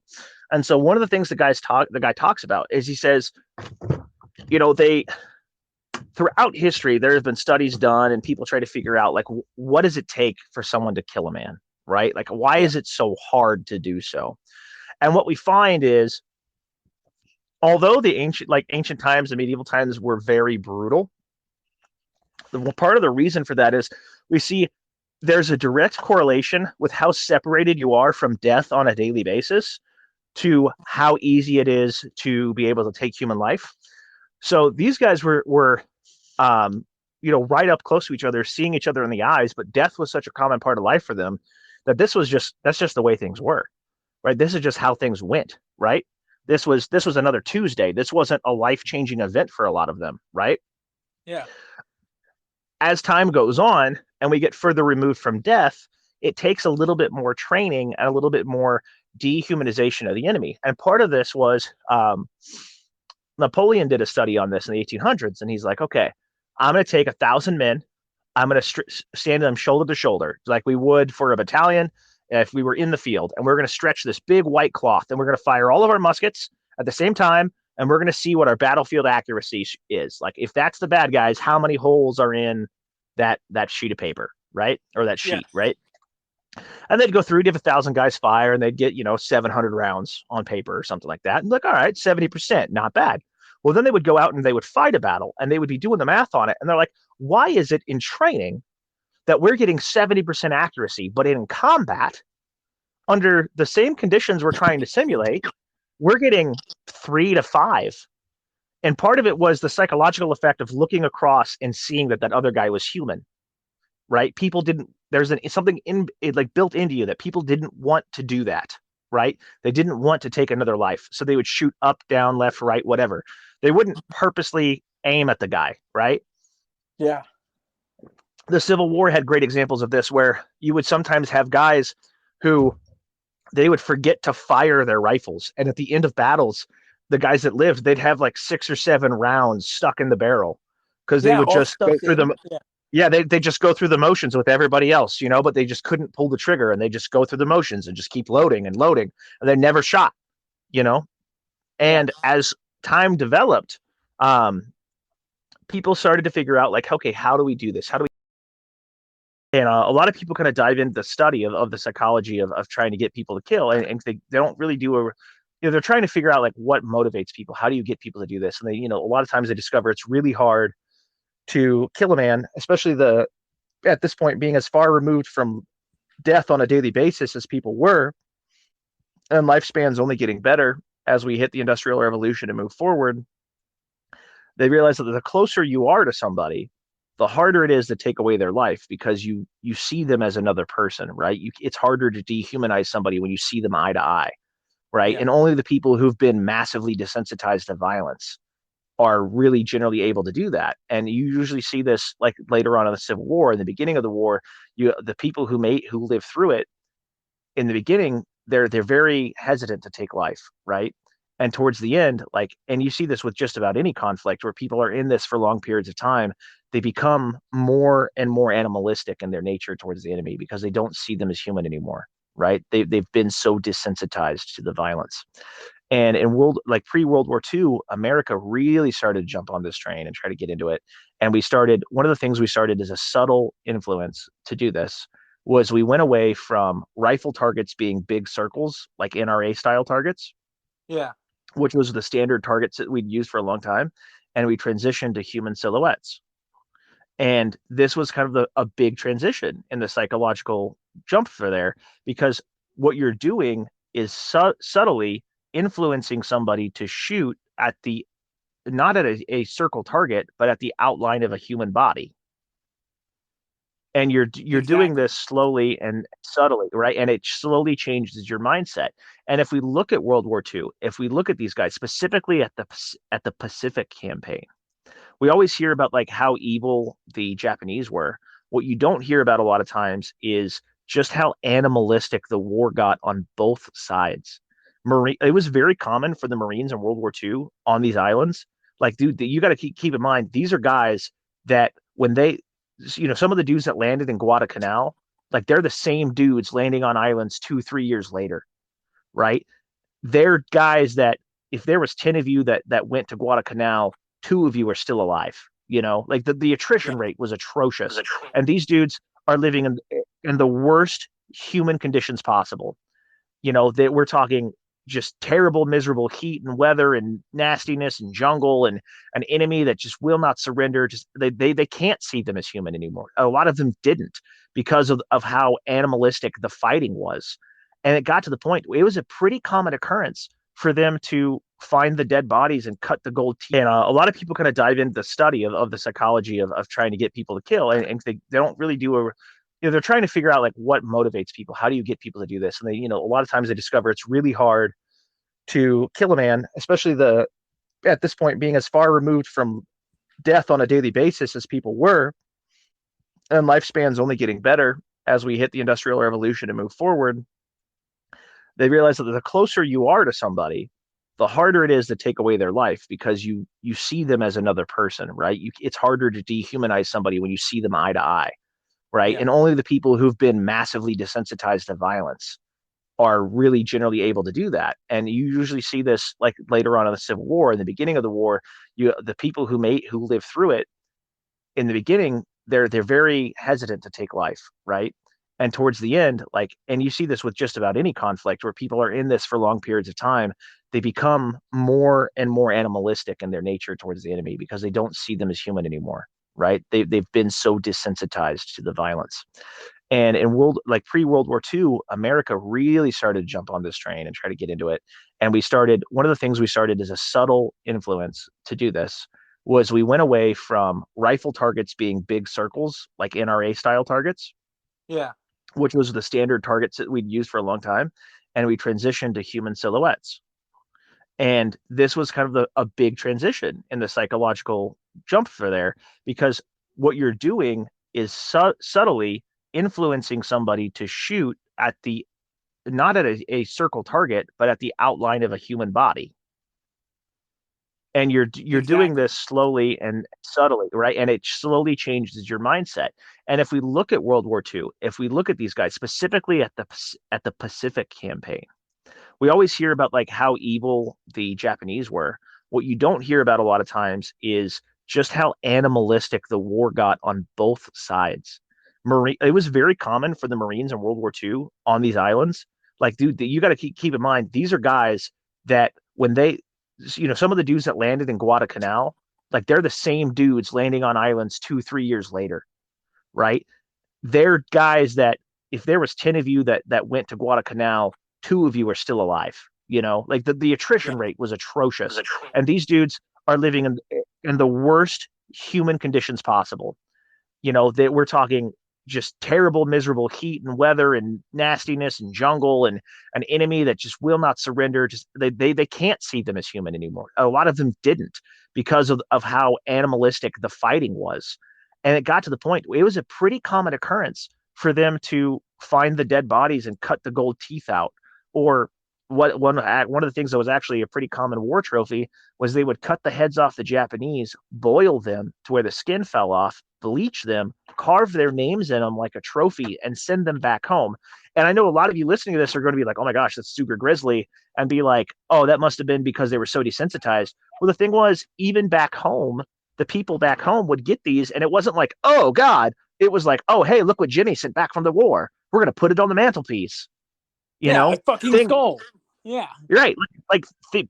And so one of the things the guy talks about is, he says, they throughout history there have been studies done and people try to figure out, like, what does it take for someone to kill a man, right? Like, why Yeah. is it so hard to do so? And what we find is, although the ancient times and medieval times were very brutal, part of the reason for that is we see there's a direct correlation with how separated you are from death on a daily basis to how easy it is to be able to take human life. So these guys were right up close to each other, seeing each other in the eyes, but death was such a common part of life for them that that's just the way things were, right? This is just how things went, right? This was another Tuesday. This wasn't a life-changing event for a lot of them, right? Yeah. As time goes on and we get further removed from death, it takes a little bit more training and a little bit more dehumanization of the enemy. And part of this was Napoleon did a study on this in the 1800s, and he's like, okay, I'm going to take 1,000 men. I'm going to stand them shoulder to shoulder, like we would for a battalion if we were in the field. And we're going to stretch this big white cloth, and we're going to fire all of our muskets at the same time. And we're going to see what our battlefield accuracy is. Like, if that's the bad guys, how many holes are in that sheet of paper, right? Or that sheet, Yeah. right? And they'd go through, give 1,000 guys fire, and they'd get 700 rounds on paper or something like that. And like, all right, 70%, not bad. Well, then they would go out and they would fight a battle, and they would be doing the math on it, and they're like, why is it in training that we're getting 70% accuracy, but in combat, under the same conditions we're trying to simulate, we're getting 3 to 5? And part of it was the psychological effect of looking across and seeing that other guy was human, right? People didn't, there's something in it, like, built into you, that people didn't want to do that, right? They didn't want to take another life. So they would shoot up, down, left, right, whatever. They wouldn't purposely aim at the guy, right? Yeah. The Civil War had great examples of this, where you would sometimes have guys who they would forget to fire their rifles. And at the end of battles, the guys that lived, they'd have like 6 or 7 rounds stuck in the barrel because they Yeah. would All just go stuck through in. them. Yeah. Yeah, they just go through the motions with everybody else, but they just couldn't pull the trigger, and they just go through the motions and just keep loading and loading, and they never shot, Yeah. And as time developed, people started to figure out, like, okay, how do we do this? How do we? And a lot of people kind of dive into the study of the psychology of trying to get people to kill, and they don't really do they're trying to figure out, like, what motivates people. How do you get people to do this? And they, a lot of times they discover it's really hard to kill a man, especially at this point being as far removed from death on a daily basis as people were, and lifespans only getting better as we hit the Industrial Revolution and move forward. They realize that the closer you are to somebody, the harder it is to take away their life because you see them as another person, right? It's harder to dehumanize somebody when you see them eye to eye, right? Yeah. And only the people who've been massively desensitized to violence are really generally able to do that. And you usually see this like later on in the Civil War, in the beginning of the war, the people who live through it in the beginning, they're very hesitant to take life, right? And towards the end, like, and you see this with just about any conflict where people are in this for long periods of time, they become more and more animalistic in their nature towards the enemy because they don't see them as human anymore, right? They've been so desensitized to the violence. And in pre-World War II, America really started to jump on this train and try to get into it. And one of the things we started as a subtle influence to do this was we went away from rifle targets being big circles, like NRA style targets, Yeah. which was the standard targets that we'd used for a long time. And we transitioned to human silhouettes. And this was kind of a big transition in the psychological jump for there, because what you're doing is subtly influencing somebody to shoot at the not at a circle target, but at the outline of a human body. And you're doing Exactly. this slowly and subtly, right? And it slowly changes your mindset. And if we look at World War II, if we look at these guys specifically at the Pacific campaign, we always hear about like how evil the Japanese were. What you don't hear about a lot of times is just how animalistic the war got on both sides. It was very common for the Marines in World War II on these islands. Like, dude, you got to keep in mind, these are guys that when some of the dudes that landed in Guadalcanal, like they're the same dudes landing on islands 2, 3 years later, right? They're guys that if there was 10 of you that went to Guadalcanal, 2 of you are still alive. Like the attrition Yeah. rate was atrocious. And these dudes are living in the worst human conditions possible. That we're talking just terrible, miserable heat and weather and nastiness and jungle and an enemy that just will not surrender. Just they can't see them as human anymore. A lot of them didn't because of how animalistic the fighting was. And it got to the point, it was a pretty common occurrence for them to find the dead bodies and cut the gold teeth. And a lot of people kind of dive into the study of the psychology of trying to get people to kill. And they don't really do they're trying to figure out like what motivates people. How do you get people to do this? And they, a lot of times they discover it's really hard to kill a man, especially at this point being as far removed from death on a daily basis as people were, and lifespan's only getting better as we hit the Industrial Revolution and move forward. They realize that the closer you are to somebody, the harder it is to take away their life because you see them as another person, right? It's harder to dehumanize somebody when you see them eye to eye, right? Yeah. And only the people who've been massively desensitized to violence are really generally able to do that. And you usually see this like later on in the Civil War, in the beginning of the war, the people who live through it in the beginning, they're very hesitant to take life, right? And towards the end, like, and you see this with just about any conflict where people are in this for long periods of time, they become more and more animalistic in their nature towards the enemy because they don't see them as human anymore, right? They've been so desensitized to the violence. And pre-World War II, America really started to jump on this train and try to get into it. And one of the things we started as a subtle influence to do this was we went away from rifle targets being big circles, like NRA style targets, Yeah. which was the standard targets that we'd used for a long time. And we transitioned to human silhouettes. And this was kind of a big transition in the psychological jump for there, because what you're doing is subtly influencing somebody to shoot at the not at a circle target, but at the outline of a human body. And you're doing Exactly. this slowly and subtly, right? And it slowly changes your mindset. And if we look at World War II, if we look at these guys specifically at the Pacific campaign, we always hear about like how evil the Japanese were. What you don't hear about a lot of times is just how animalistic the war got on both sides. It was very common for the Marines in World War II on these islands. Like, dude, you got to keep in mind, these are guys that when some of the dudes that landed in Guadalcanal, like they're the same dudes landing on islands 2, 3 years later, right? They're guys that if there was 10 of you that went to Guadalcanal, 2 of you are still alive. Like the attrition Yeah. rate was atrocious. And these dudes are living in the worst human conditions possible. we're talking just terrible, miserable heat and weather and nastiness and jungle and an enemy that just will not surrender. Just they can't see them as human anymore. A lot of them didn't because of how animalistic the fighting was. And it got to the point, it was a pretty common occurrence for them to find the dead bodies and cut the gold teeth out. Or one of the things that was actually a pretty common war trophy was they would cut the heads off the Japanese, boil them to where the skin fell off, bleach them, carve their names in them like a trophy, and send them back home. And I know a lot of you listening to this are going to be like, oh my gosh, that's super grisly, and be like, oh, that must have been because they were so desensitized. Well, the thing was, even back home, the people back home would get these, and it wasn't like, oh God, it was like, oh, hey, look what Jimmy sent back from the war. We're going to put it on the mantelpiece. A fucking skull. Yeah. You're right.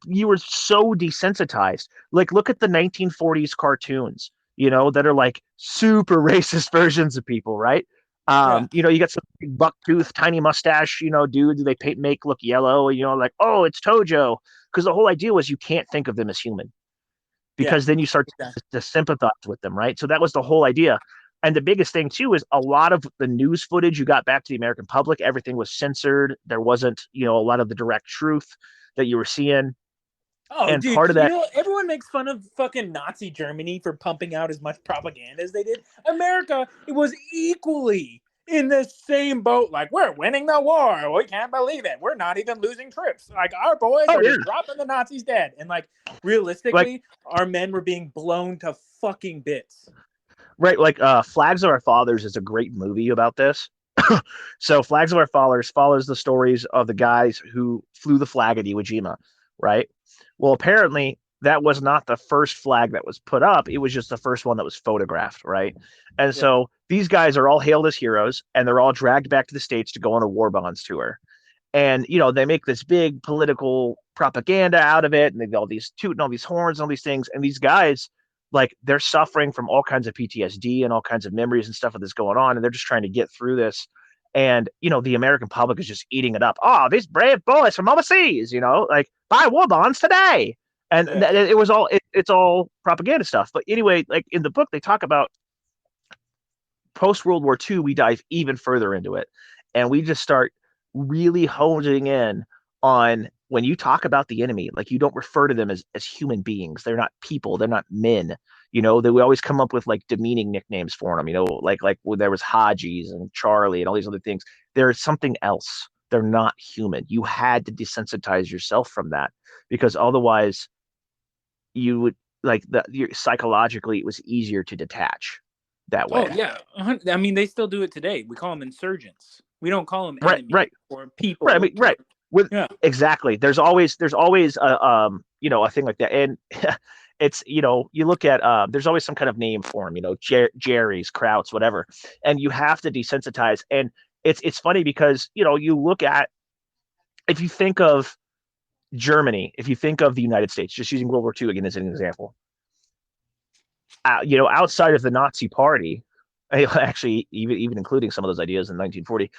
You were so desensitized. Like, look at the 1940s cartoons, that are like super racist versions of people, right? You got some big buck tooth, tiny mustache, dudes they make look yellow, like, oh, it's Tojo. Because the whole idea was you can't think of them as human. Because then you start to sympathize with them, right? So that was the whole idea. And the biggest thing, too, is a lot of the news footage you got back to the American public, everything was censored. There wasn't, a lot of the direct truth that you were seeing. Oh, and dude, part of that, everyone makes fun of fucking Nazi Germany for pumping out as much propaganda as they did. America, it was equally in the same boat. Like, we're winning the war. We can't believe it. We're not even losing troops. Like, our boys are just dropping the Nazis dead. And, like, realistically, our men were being blown to fucking bits. Right, Flags of Our Fathers is a great movie about this. So Flags of Our Fathers follows the stories of the guys who flew the flag at Iwo Jima, right? Well, apparently that was not the first flag that was put up. It was just the first one that was photographed, right? And so these guys are all hailed as heroes, and they're all dragged back to the States to go on a war bonds tour. And, they make this big political propaganda out of it, and they've all these tooting all these horns and all these things. And these guys, they're suffering from all kinds of PTSD and all kinds of memories and stuff that's going on, and they're just trying to get through this. And the American public is just eating it up. Oh, these brave boys from overseas, buy war bonds today. And it was all it's all propaganda stuff. But anyway, in the book they talk about post World War II. We dive even further into it, and we just start really honing in on when you talk about the enemy, you don't refer to them as human beings. They're not people. They're not men. We always come up with demeaning nicknames for them. Like when there was Hajis and Charlie and all these other things. There's something else. They're not human. You had to desensitize yourself from that, because otherwise you would psychologically it was easier to detach that way. Oh yeah, I mean they still do it today. We call them insurgents. We don't call them enemies or people. Right, right. Exactly. There's always a thing like that, and it's you look at there's always some kind of name for them. Jerry's, Krauts, whatever, and you have to desensitize. And it's funny because you look at, if you think of Germany, if you think of the United States, just using World War II again as an example, outside of the Nazi Party, actually even including some of those ideas in 1940.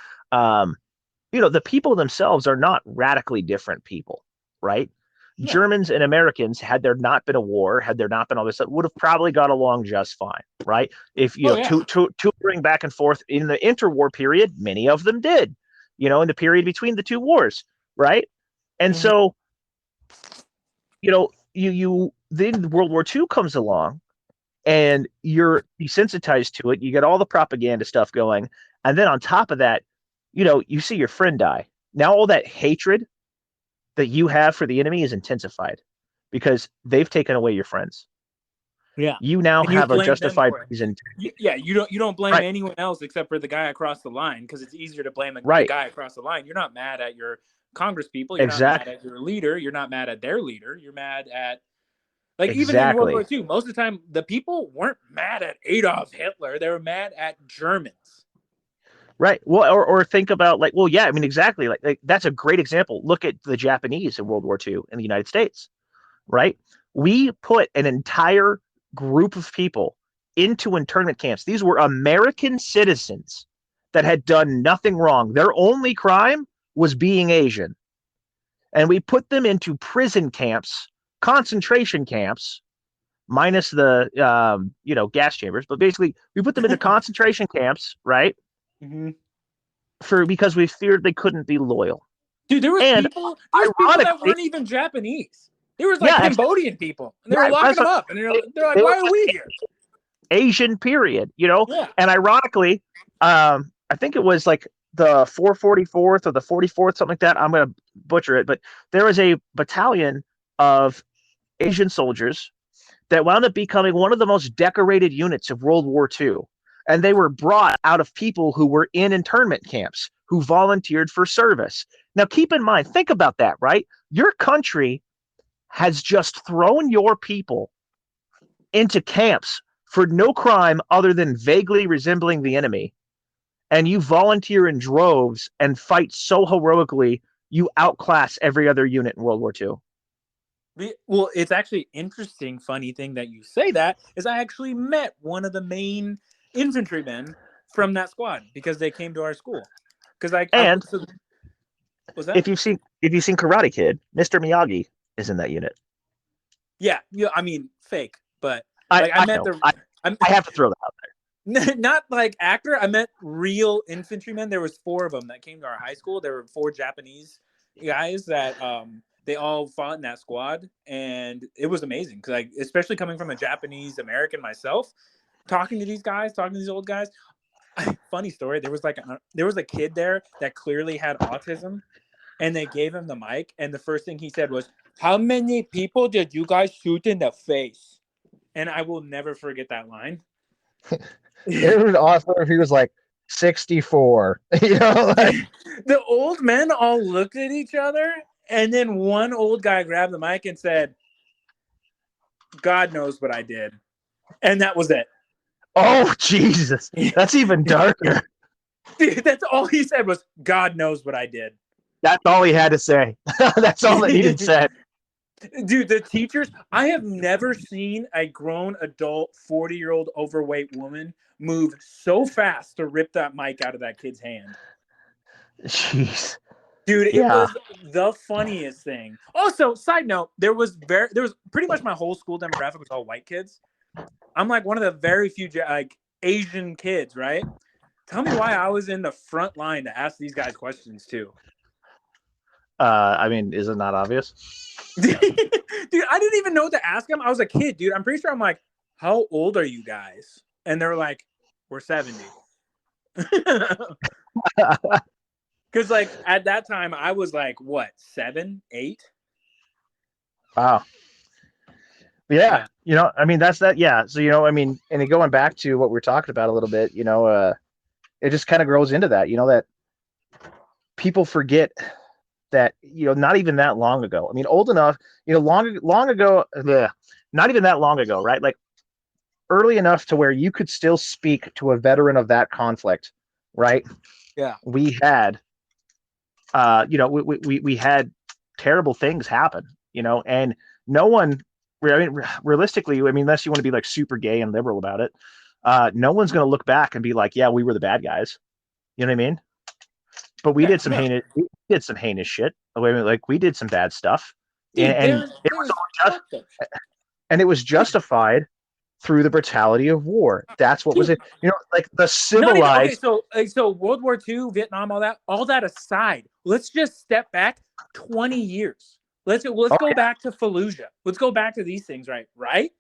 The people themselves are not radically different people, right? Yeah. Germans and Americans, had there not been a war, had there not been all this stuff, would have probably got along just fine, right? If touring back and forth in the interwar period, many of them did, in the period between the two wars, right? And so, then World War II comes along, and you're desensitized to it. You get all the propaganda stuff going, and then on top of that, you see your friend die. Now all that hatred that you have for the enemy is intensified because they've taken away your friends. Yeah. You now have a justified reason. You don't blame anyone else except for the guy across the line, because it's easier to blame the guy across the line. You're not mad at your Congress people. You're not mad at your leader. You're not mad at their leader. You're mad at even in World War II, most of the time the people weren't mad at Adolf Hitler. They were mad at Germans. Right. Well, or think about exactly. That's a great example. Look at the Japanese in World War II in the United States, right? We put an entire group of people into internment camps. These were American citizens that had done nothing wrong. Their only crime was being Asian. And we put them into prison camps, concentration camps, minus the gas chambers. But basically, we put them into concentration camps, right? Mm-hmm. Because we feared they couldn't be loyal. Dude, there was And people that weren't even Japanese. There was like Cambodian people, and they were locking them up, and they're like, "Why are we here?" Asian period, Yeah. And ironically, I think it was like the 444th or the 44th, something like that. I'm going to butcher it, but there was a battalion of Asian soldiers that wound up becoming one of the most decorated units of World War II. And they were brought out of people who were in internment camps, who volunteered for service. Now, keep in mind, think about that, right? Your country has just thrown your people into camps for no crime other than vaguely resembling the enemy. And you volunteer in droves and fight so heroically, you outclass every other unit in World War II. Well, it's actually interesting, funny thing that you say that, is I actually met one of the main infantrymen from that squad because they came to our school. Was that? If you've seen Karate Kid, Mr. Miyagi is in that unit. Yeah, I mean, fake, but I have to throw that out there. Not like actor. I met real infantrymen. There was 4 of them that came to our high school. There were 4 Japanese guys that they all fought in that squad, and it was amazing because, especially coming from a Japanese American myself, talking to these old guys. Funny story. There was a kid there that clearly had autism, and they gave him the mic, and the first thing he said was, "How many people did you guys shoot in the face?" And I will never forget that line. It would awesome if he was like 64. The old men all looked at each other, and then one old guy grabbed the mic and said, "God knows what I did," and that was it. Oh Jesus, that's even darker. Dude, that's all he said was, "God knows what I did." That's all he had to say. That's all that needed said. Dude, the teachers, I have never seen a grown adult 40-year-old overweight woman move so fast to rip that mic out of that kid's hand. Jeez. Dude, it was the funniest thing. Also, side note, there was pretty much my whole school demographic was all white kids. I'm like one of the very few Asian kids, right? Tell me why I was in the front line to ask these guys questions too. I mean, is it not obvious? Dude, I didn't even know what to ask them. I was a kid, dude. I'm pretty sure I'm like, "How old are you guys?" And they're like, "We're 70." Because at that time, I was like, what, 7, 8? Wow. Yeah. I mean, that's that. Yeah. So, and then going back to what we were talking about a little bit, it just kind of grows into that, that people forget that, not even that long ago. I mean, old enough, long ago, not even that long ago, right? Like early enough to where you could still speak to a veteran of that conflict, right? Yeah. We had, we had terrible things happen, and no one, realistically, unless you want to be like super gay and liberal about it, no one's going to look back and be like, yeah, we were the bad guys. You know what I mean? But we did some heinous shit. Like we did some bad stuff. Dude, and it was justified through the brutality of war. That's what was it. Like the civilized. So World War II, Vietnam, all that aside, let's just step back 20 years. Let's go back to Fallujah. Let's go back to these things, right?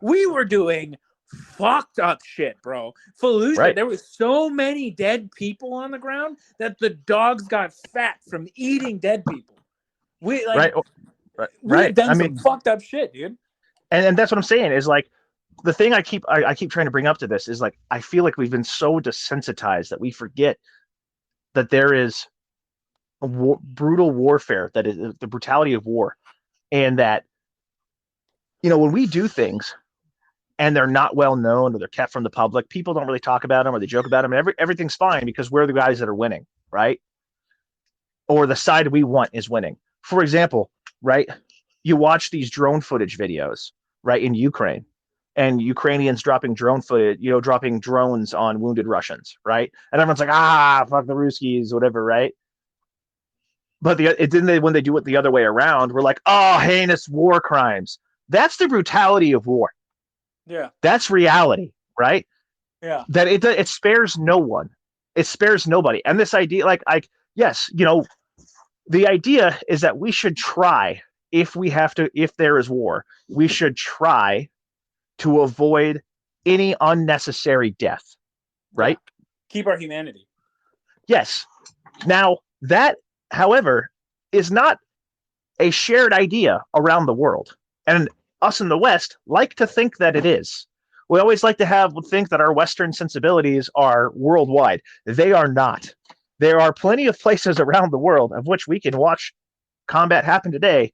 We were doing fucked up shit, bro. Fallujah, right. There was so many dead people on the ground that the dogs got fat from eating dead people. We done some fucked up shit, dude. And that's what I'm saying is like the thing I keep trying to bring up to this is like I feel like we've been so desensitized that we forget that there is brutal warfare, that is the brutality of war, and that when we do things and they're not well known or they're kept from the public, people don't really talk about them or they joke about them, and everything's fine because we're the guys that are winning, right? Or the side we want is winning. For example, right? You watch these drone footage videos, right, in Ukraine, and Ukrainians dropping drone footage, dropping drones on wounded Russians, right? And everyone's like, fuck the Ruskies, whatever, right? But when they do it the other way around, we're like, oh, heinous war crimes. That's the brutality of war. Yeah. That's reality, right? Yeah. That it spares no one. It spares nobody. And this idea, yes, the idea is that we should try, if there is war, we should try to avoid any unnecessary death, right? Yeah. Keep our humanity. Yes. Now, that, however, is not a shared idea around the world. And us in the West like to think that it is. We always like to think that our Western sensibilities are worldwide. They are not. There are plenty of places around the world of which we can watch combat happen today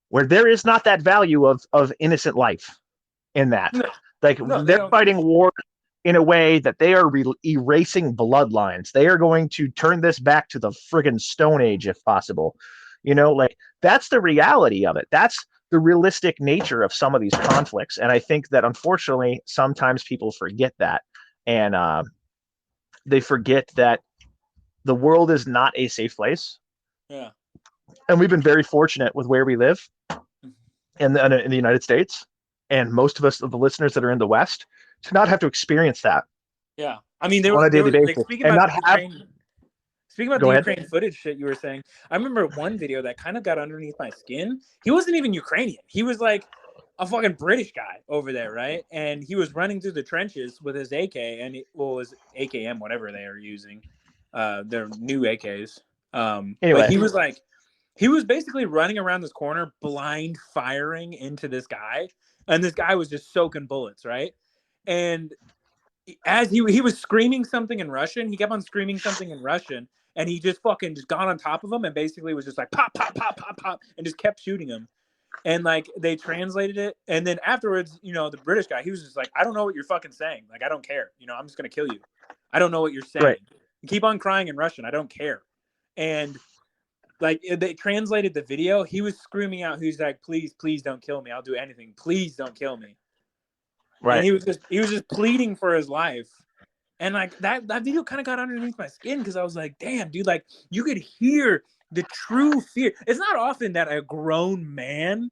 where there is not that value of innocent life in that. No, they're fighting war in a way that they are erasing bloodlines. They are going to turn this back to the friggin' Stone Age if possible. That's the reality of it. That's the realistic nature of some of these conflicts. And I think that unfortunately, sometimes people forget that. And they forget that the world is not a safe place. Yeah. And we've been very fortunate with where we live in the United States. And most of us, of the listeners that are in the West, to not have to experience that. Yeah. I mean, on a daily basis. Like, speaking and about not have. Speaking about the Ukraine footage shit you were saying, I remember one video that kind of got underneath my skin. He wasn't even Ukrainian. He was like a fucking British guy over there, right? And he was running through the trenches with his AK and it was AKM, whatever they are using, their new AKs. Anyway, but he was basically running around this corner, blind firing into this guy, and this guy was just soaking bullets, right? And as he was screaming something in Russian, he kept on screaming something in Russian, and he just fucking just got on top of him and basically was just like pop, pop, pop, pop, pop, and just kept shooting him. And like they translated it, and then afterwards, the British guy, he was just like, I don't know what you're fucking saying. Like, I don't care. I'm just gonna kill you. I don't know what you're saying. Right. You keep on crying in Russian. I don't care. And like they translated the video, he was screaming out, he's like, please, please don't kill me. I'll do anything. Please don't kill me. Right. And he was just pleading for his life. And like that video kind of got underneath my skin because I was like, damn, dude, like you could hear the true fear. It's not often that a grown man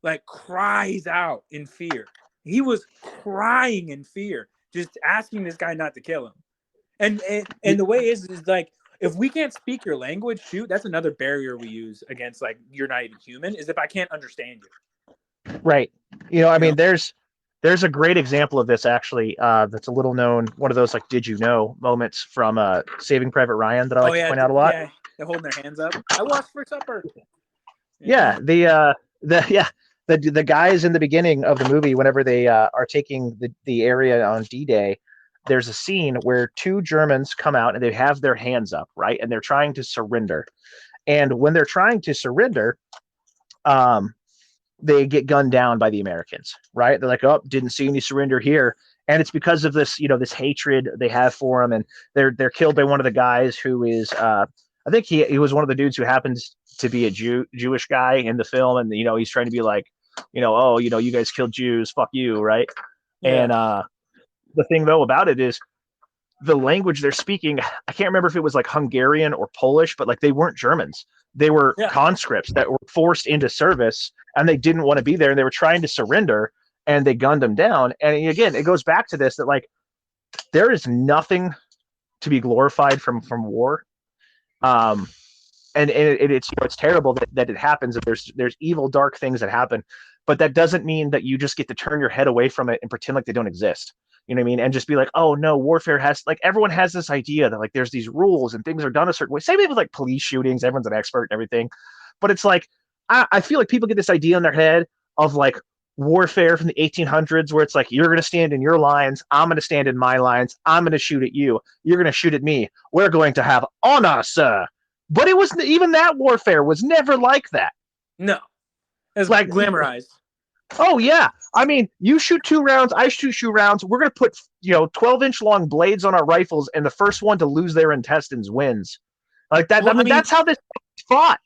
like cries out in fear. He was crying in fear, just asking this guy not to kill him. And the way is like, if we can't speak your language, shoot, that's another barrier we use against like you're not even human, is if I can't understand you. Right. I mean, there's a great example of this actually. That's a little known, one of those like did you know moments from Saving Private Ryan that I like to point out a lot. Yeah, they're holding their hands up. I watched for supper. Yeah, the guys in the beginning of the movie, whenever they are taking the area on D-Day, there's a scene where two Germans come out and they have their hands up, right? And they're trying to surrender. And when they're trying to surrender, they get gunned down by the Americans, right? They're like, oh, didn't see any surrender here. And it's because of this, this hatred they have for him. And they're killed by one of the guys who is, I think he was one of the dudes who happens to be a Jewish guy in the film. And, he's trying to be like, oh, you guys killed Jews, fuck you, right? Yeah. And the thing, though, about it is the language they're speaking, I can't remember if it was like Hungarian or Polish, but like they weren't Germans. They were conscripts that were forced into service and they didn't want to be there and they were trying to surrender and they gunned them down. And again, it goes back to this, that like there is nothing to be glorified from war. And it's terrible that it happens, that there's evil, dark things that happen, but that doesn't mean that you just get to turn your head away from it and pretend like they don't exist. You know what I mean? And just be like, oh no, warfare has, like, everyone has this idea that like there's these rules and things are done a certain way. Same with like police shootings, everyone's an expert and everything. But it's like, I feel like people get this idea in their head of like warfare from the 1800s where it's like, you're going to stand in your lines, I'm going to stand in my lines, I'm going to shoot at you, you're going to shoot at me, we're going to have honor, sir. But it wasn't, even that warfare was never like that. No. It's like glamorized. Oh, yeah. I mean, you shoot 2 rounds, I shoot 2 rounds. We're going to put, 12-inch long blades on our rifles, and the first one to lose their intestines wins. Like that. Well, I mean, that's how this fought.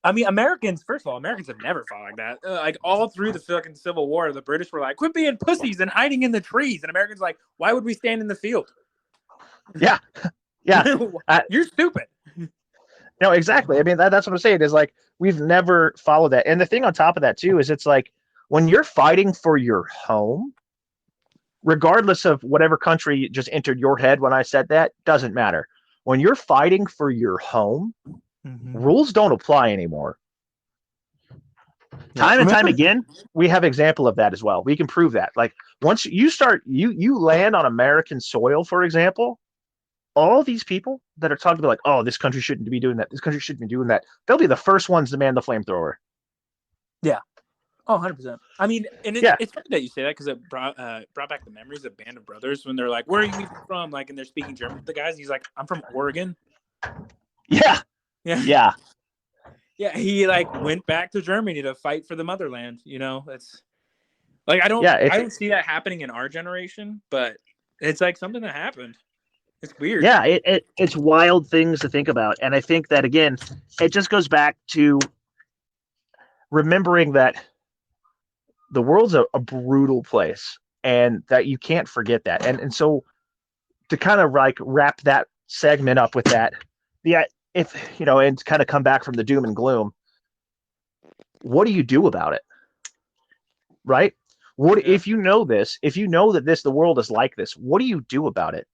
I mean, Americans have never fought like that. Like all through the fucking Civil War, the British were like, quit being pussies and hiding in the trees. And Americans like, why would we stand in the field? Yeah. Yeah. You're stupid. No, exactly. I mean, that's what I'm saying is like, we've never followed that. And the thing on top of that too, is it's like when you're fighting for your home, regardless of whatever country just entered your head when I said that, doesn't matter. When you're fighting for your home, rules don't apply anymore. Time and time again, we have example of that as well. We can prove that. Like once you start, you land on American soil, for example, all these people that are talking about like, oh, this country shouldn't be doing that. This country shouldn't be doing that. They'll be the first ones to man the flamethrower. Yeah. Oh, 100%. I mean, and it's funny that you say that because it brought back the memories of Band of Brothers when they're like, where are you even from? Like, and they're speaking German with the guys. He's like, I'm from Oregon. Yeah. Yeah. Yeah. Yeah. He like went back to Germany to fight for the motherland. You know, that's like, I don't see that happening in our generation, but it's like something that happened. It's weird. Yeah. It's wild things to think about. And I think that, again, it just goes back to remembering that the world's a brutal place and that you can't forget that. And so to kind of like wrap that segment up with that, if, you know, and kind of come back from the doom and gloom, what do you do about it? Right? If you know this, if you know that the world is like this, what do you do about it?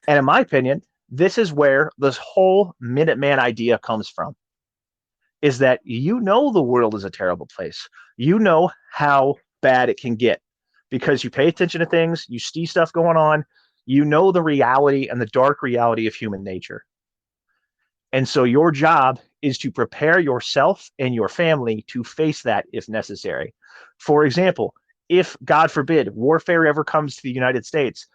And in my opinion, this is where this whole Minuteman idea comes from, is that you know the world is a terrible place. You know how bad it can get because you pay attention to things, you see stuff going on, you know the reality and the dark reality of human nature. And so your job is to prepare yourself and your family to face that if necessary. For example, if, God forbid, warfare ever comes to the United States,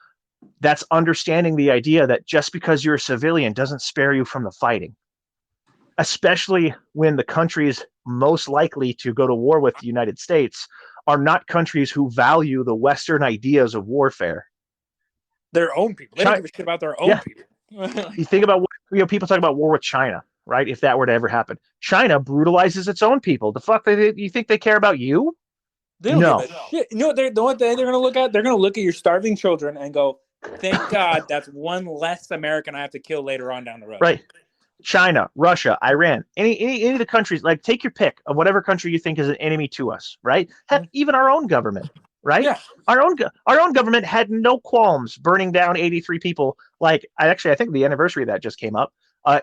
that's understanding the idea that just because you're a civilian doesn't spare you from the fighting, especially when the countries most likely to go to war with the United States are not countries who value the Western ideas of warfare. Their own people. They don't give a shit about their own people. You think about, you know, people talk about war with China, right? If that were to ever happen, China brutalizes its own people. The fuck, you think they care about you? They don't give a shit. You know what they're going to look at? They're going to look at your starving children and go, thank God that's one less American I have to kill later on down the road. Right. China, Russia, Iran, any of the countries, like take your pick of whatever country you think is an enemy to us, right? Heck, even our own government, right? Yeah. Our own government had no qualms burning down 83 people. Like I think the anniversary of that just came up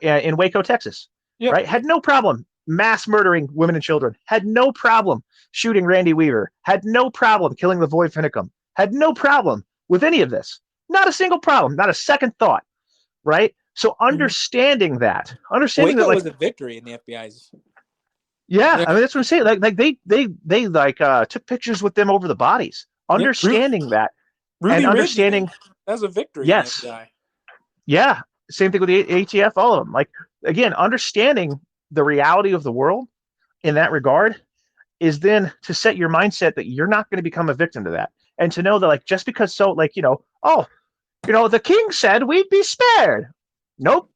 in Waco, Texas, right? Had no problem mass murdering women and children. Had no problem shooting Randy Weaver. Had no problem killing the Void Finicum. Had no problem with any of this. Not a single problem. Not a second thought, right? So understanding that Waco that, like, was a victory in the FBI's. Yeah, I mean that's what I'm saying. Like they took pictures with them over the bodies. Understanding that Ruby and understanding Ridley, that was a victory. Yes. In the FBI. Yeah, same thing with the ATF. All of them. Like again, understanding the reality of the world in that regard is then to set your mindset that you're not going to become a victim to that, and to know that like just because the king said we'd be spared. Nope.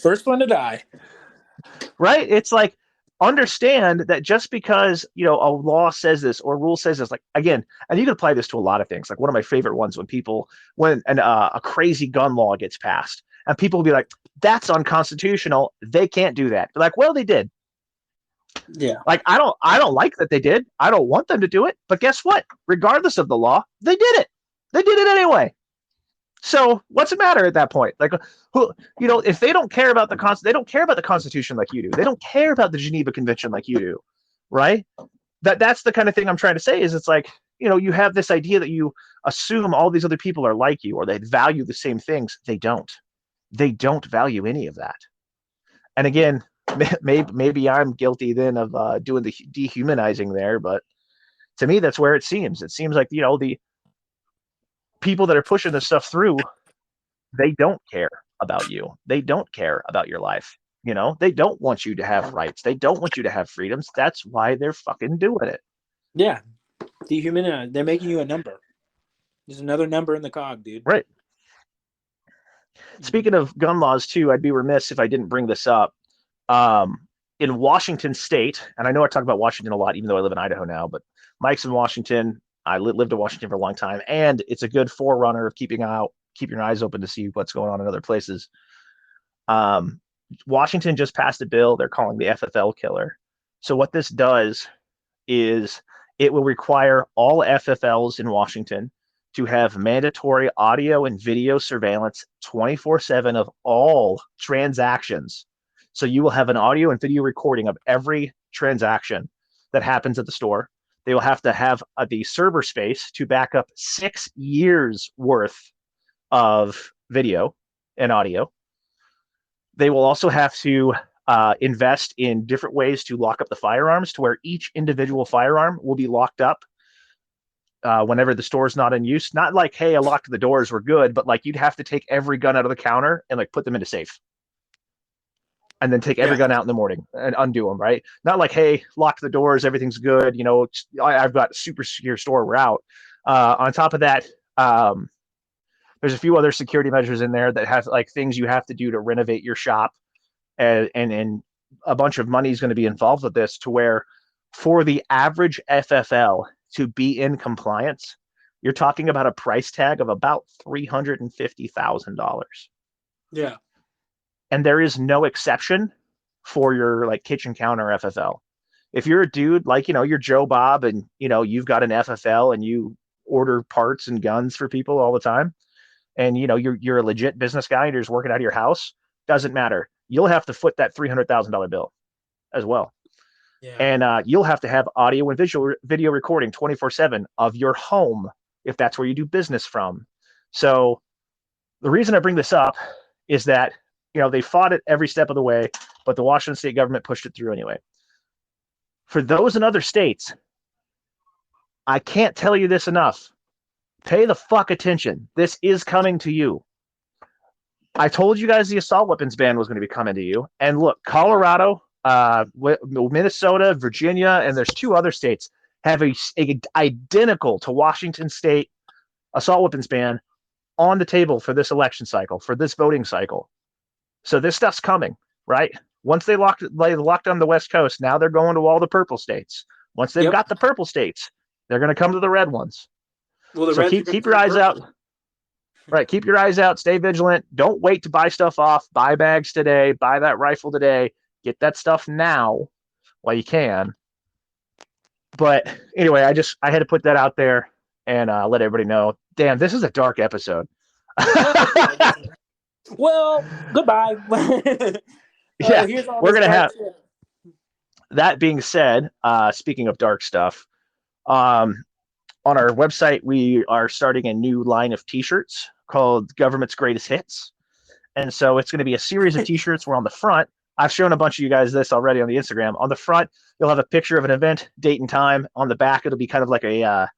First one to die. Right? It's like understand that just because a law says this or rule says this, like again, and you can apply this to a lot of things. Like one of my favorite ones when a crazy gun law gets passed and people will be like, that's unconstitutional. They can't do that. They're like, well, they did. Yeah. Like I don't like that they did. I don't want them to do it. But guess what? Regardless of the law, they did it. They did it anyway. So what's the matter at that point? Like, if they don't care about they don't care about the Constitution like you do. They don't care about the Geneva Convention like you do, right? That's the kind of thing I'm trying to say. Is it's like you have this idea that you assume all these other people are like you or they value the same things. They don't. They don't value any of that. And again, maybe I'm guilty then of doing the dehumanizing there, but to me that's where it seems. It seems like the people that are pushing this stuff through, they don't care about you. They don't care about your life. They don't want you to have rights. They don't want you to have freedoms. That's why they're fucking doing it. Yeah. Dehumanize. They're making you a number. There's another number in the cog, dude. Right. Speaking of gun laws too, I'd be remiss if I didn't bring this up. In Washington State, and I know I talk about Washington a lot, even though I live in Idaho now, but Mike's in Washington. I lived in Washington for a long time, and it's a good forerunner of keeping your eyes open to see what's going on in other places. Washington just passed a bill they're calling the FFL killer. So what this does is it will require all FFLs in Washington to have mandatory audio and video surveillance 24/7 of all transactions. So you will have an audio and video recording of every transaction that happens at the store. They will have to have the server space to back up 6 years worth of video and audio. They will also have to invest in different ways to lock up the firearms, to where each individual firearm will be locked up whenever the store is not in use. Not like, hey, I locked the doors, we're good, but like you'd have to take every gun out of the counter and like put them in a safe. And then take every gun out in the morning and undo them, right? Not like, hey, lock the doors, everything's good. You know, I've got a super secure store, we're out. On top of that, there's a few other security measures in there that have like things you have to do to renovate your shop. And a bunch of money is going to be involved with this, to where for the average FFL to be in compliance, you're talking about a price tag of about $350,000. Yeah. And there is no exception for your like kitchen counter FFL. If you're a dude like, you know, you're Joe Bob and, you know, you've got an FFL and you order parts and guns for people all the time, and, you know, you're a legit business guy and you're just working out of your house, doesn't matter. You'll have to foot that $300,000 bill as well. Yeah. And you'll have to have audio and video recording 24/7 of your home if that's where you do business from. So the reason I bring this up is that, you know, they fought it every step of the way, but the Washington state government pushed it through anyway. For those in other states, I can't tell you this enough. Pay the fuck attention. This is coming to you. I told you guys the assault weapons ban was going to be coming to you. And look, Colorado, Minnesota, Virginia, and there's 2 other states have a identical to Washington state assault weapons ban on the table for this election cycle, for this voting cycle. So this stuff's coming, right? Once they locked down the West Coast, now they're going to all the purple states. Once they've got the purple states, they're going to come to the red ones. Well, so keep your eyes out. Right, keep your eyes out. Stay vigilant. Don't wait to buy stuff off. Buy bags today. Buy that rifle today. Get that stuff now while you can. But anyway, I had to put that out there and let everybody know. Damn, this is a dark episode. Well, goodbye. Yeah, we're going to have... That being said, speaking of dark stuff, on our website, we are starting a new line of T-shirts called Government's Greatest Hits. And so it's going to be a series of T-shirts where on the front, I've shown a bunch of you guys this already on the Instagram. On the front, you'll have a picture of an event, date and time. On the back, it'll be kind of like a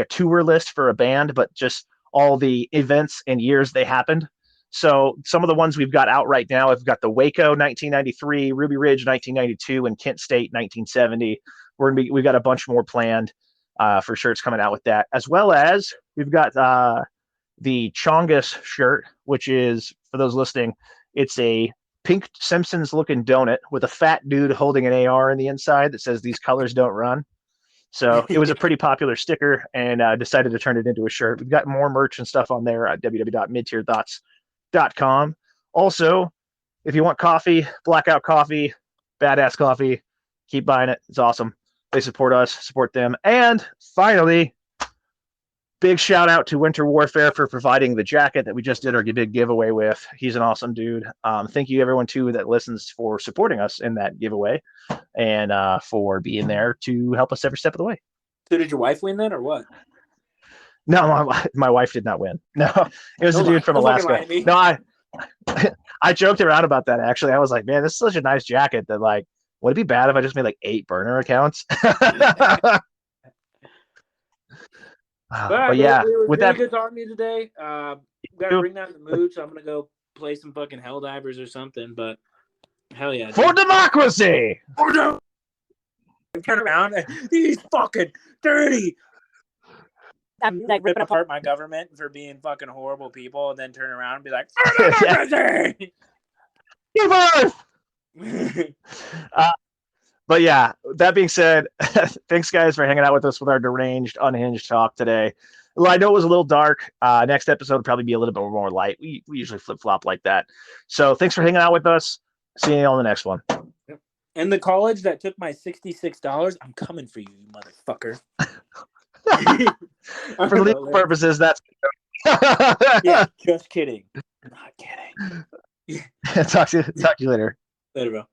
tour list for a band, but just all the events and years they happened. So some of the ones we've got out right now, I've got the Waco 1993, Ruby Ridge 1992, and Kent State 1970. We've got a bunch more planned for shirts coming out with that, as well as we've got the Chongus shirt, which is, for those listening, it's a pink Simpsons looking donut with a fat dude holding an AR in the inside that says "These colors don't run." So it was a pretty popular sticker, and decided to turn it into a shirt. We've got more merch and stuff on there at www.midtierthoughts.com. Also, if you want coffee, Blackout Coffee, badass coffee, keep buying it. It's awesome. They support us, support them. And finally, big shout out to Winter Warfare for providing the jacket that we just did our big giveaway with. He's an awesome dude. Thank you everyone too that listens for supporting us in that giveaway, and for being there to help us every step of the way. So did your wife win then, or what? No, my wife did not win. No, it was a dude from Alaska. No, I joked around about that actually. I was like, man, this is such a nice jacket that, like, would it be bad if I just made like 8 burner accounts? But yeah, with that, good talking to you today. Got to bring down the mood, so I'm gonna go play some fucking Helldivers or something. But hell yeah, for democracy! Turn around, these fucking dirty. I'm like ripping apart my government for being fucking horrible people, and then turn around and be like, for democracy! Give birth! But yeah, that being said, thanks guys for hanging out with us with our deranged, unhinged talk today. Well, I know it was a little dark. Next episode will probably be a little bit more light. We usually flip flop like that. So thanks for hanging out with us. See you on the next one. And the college that took my $66, I'm coming for you, you motherfucker. For legal purposes, that's Yeah, just kidding. I'm not kidding. talk to you later. Later, bro.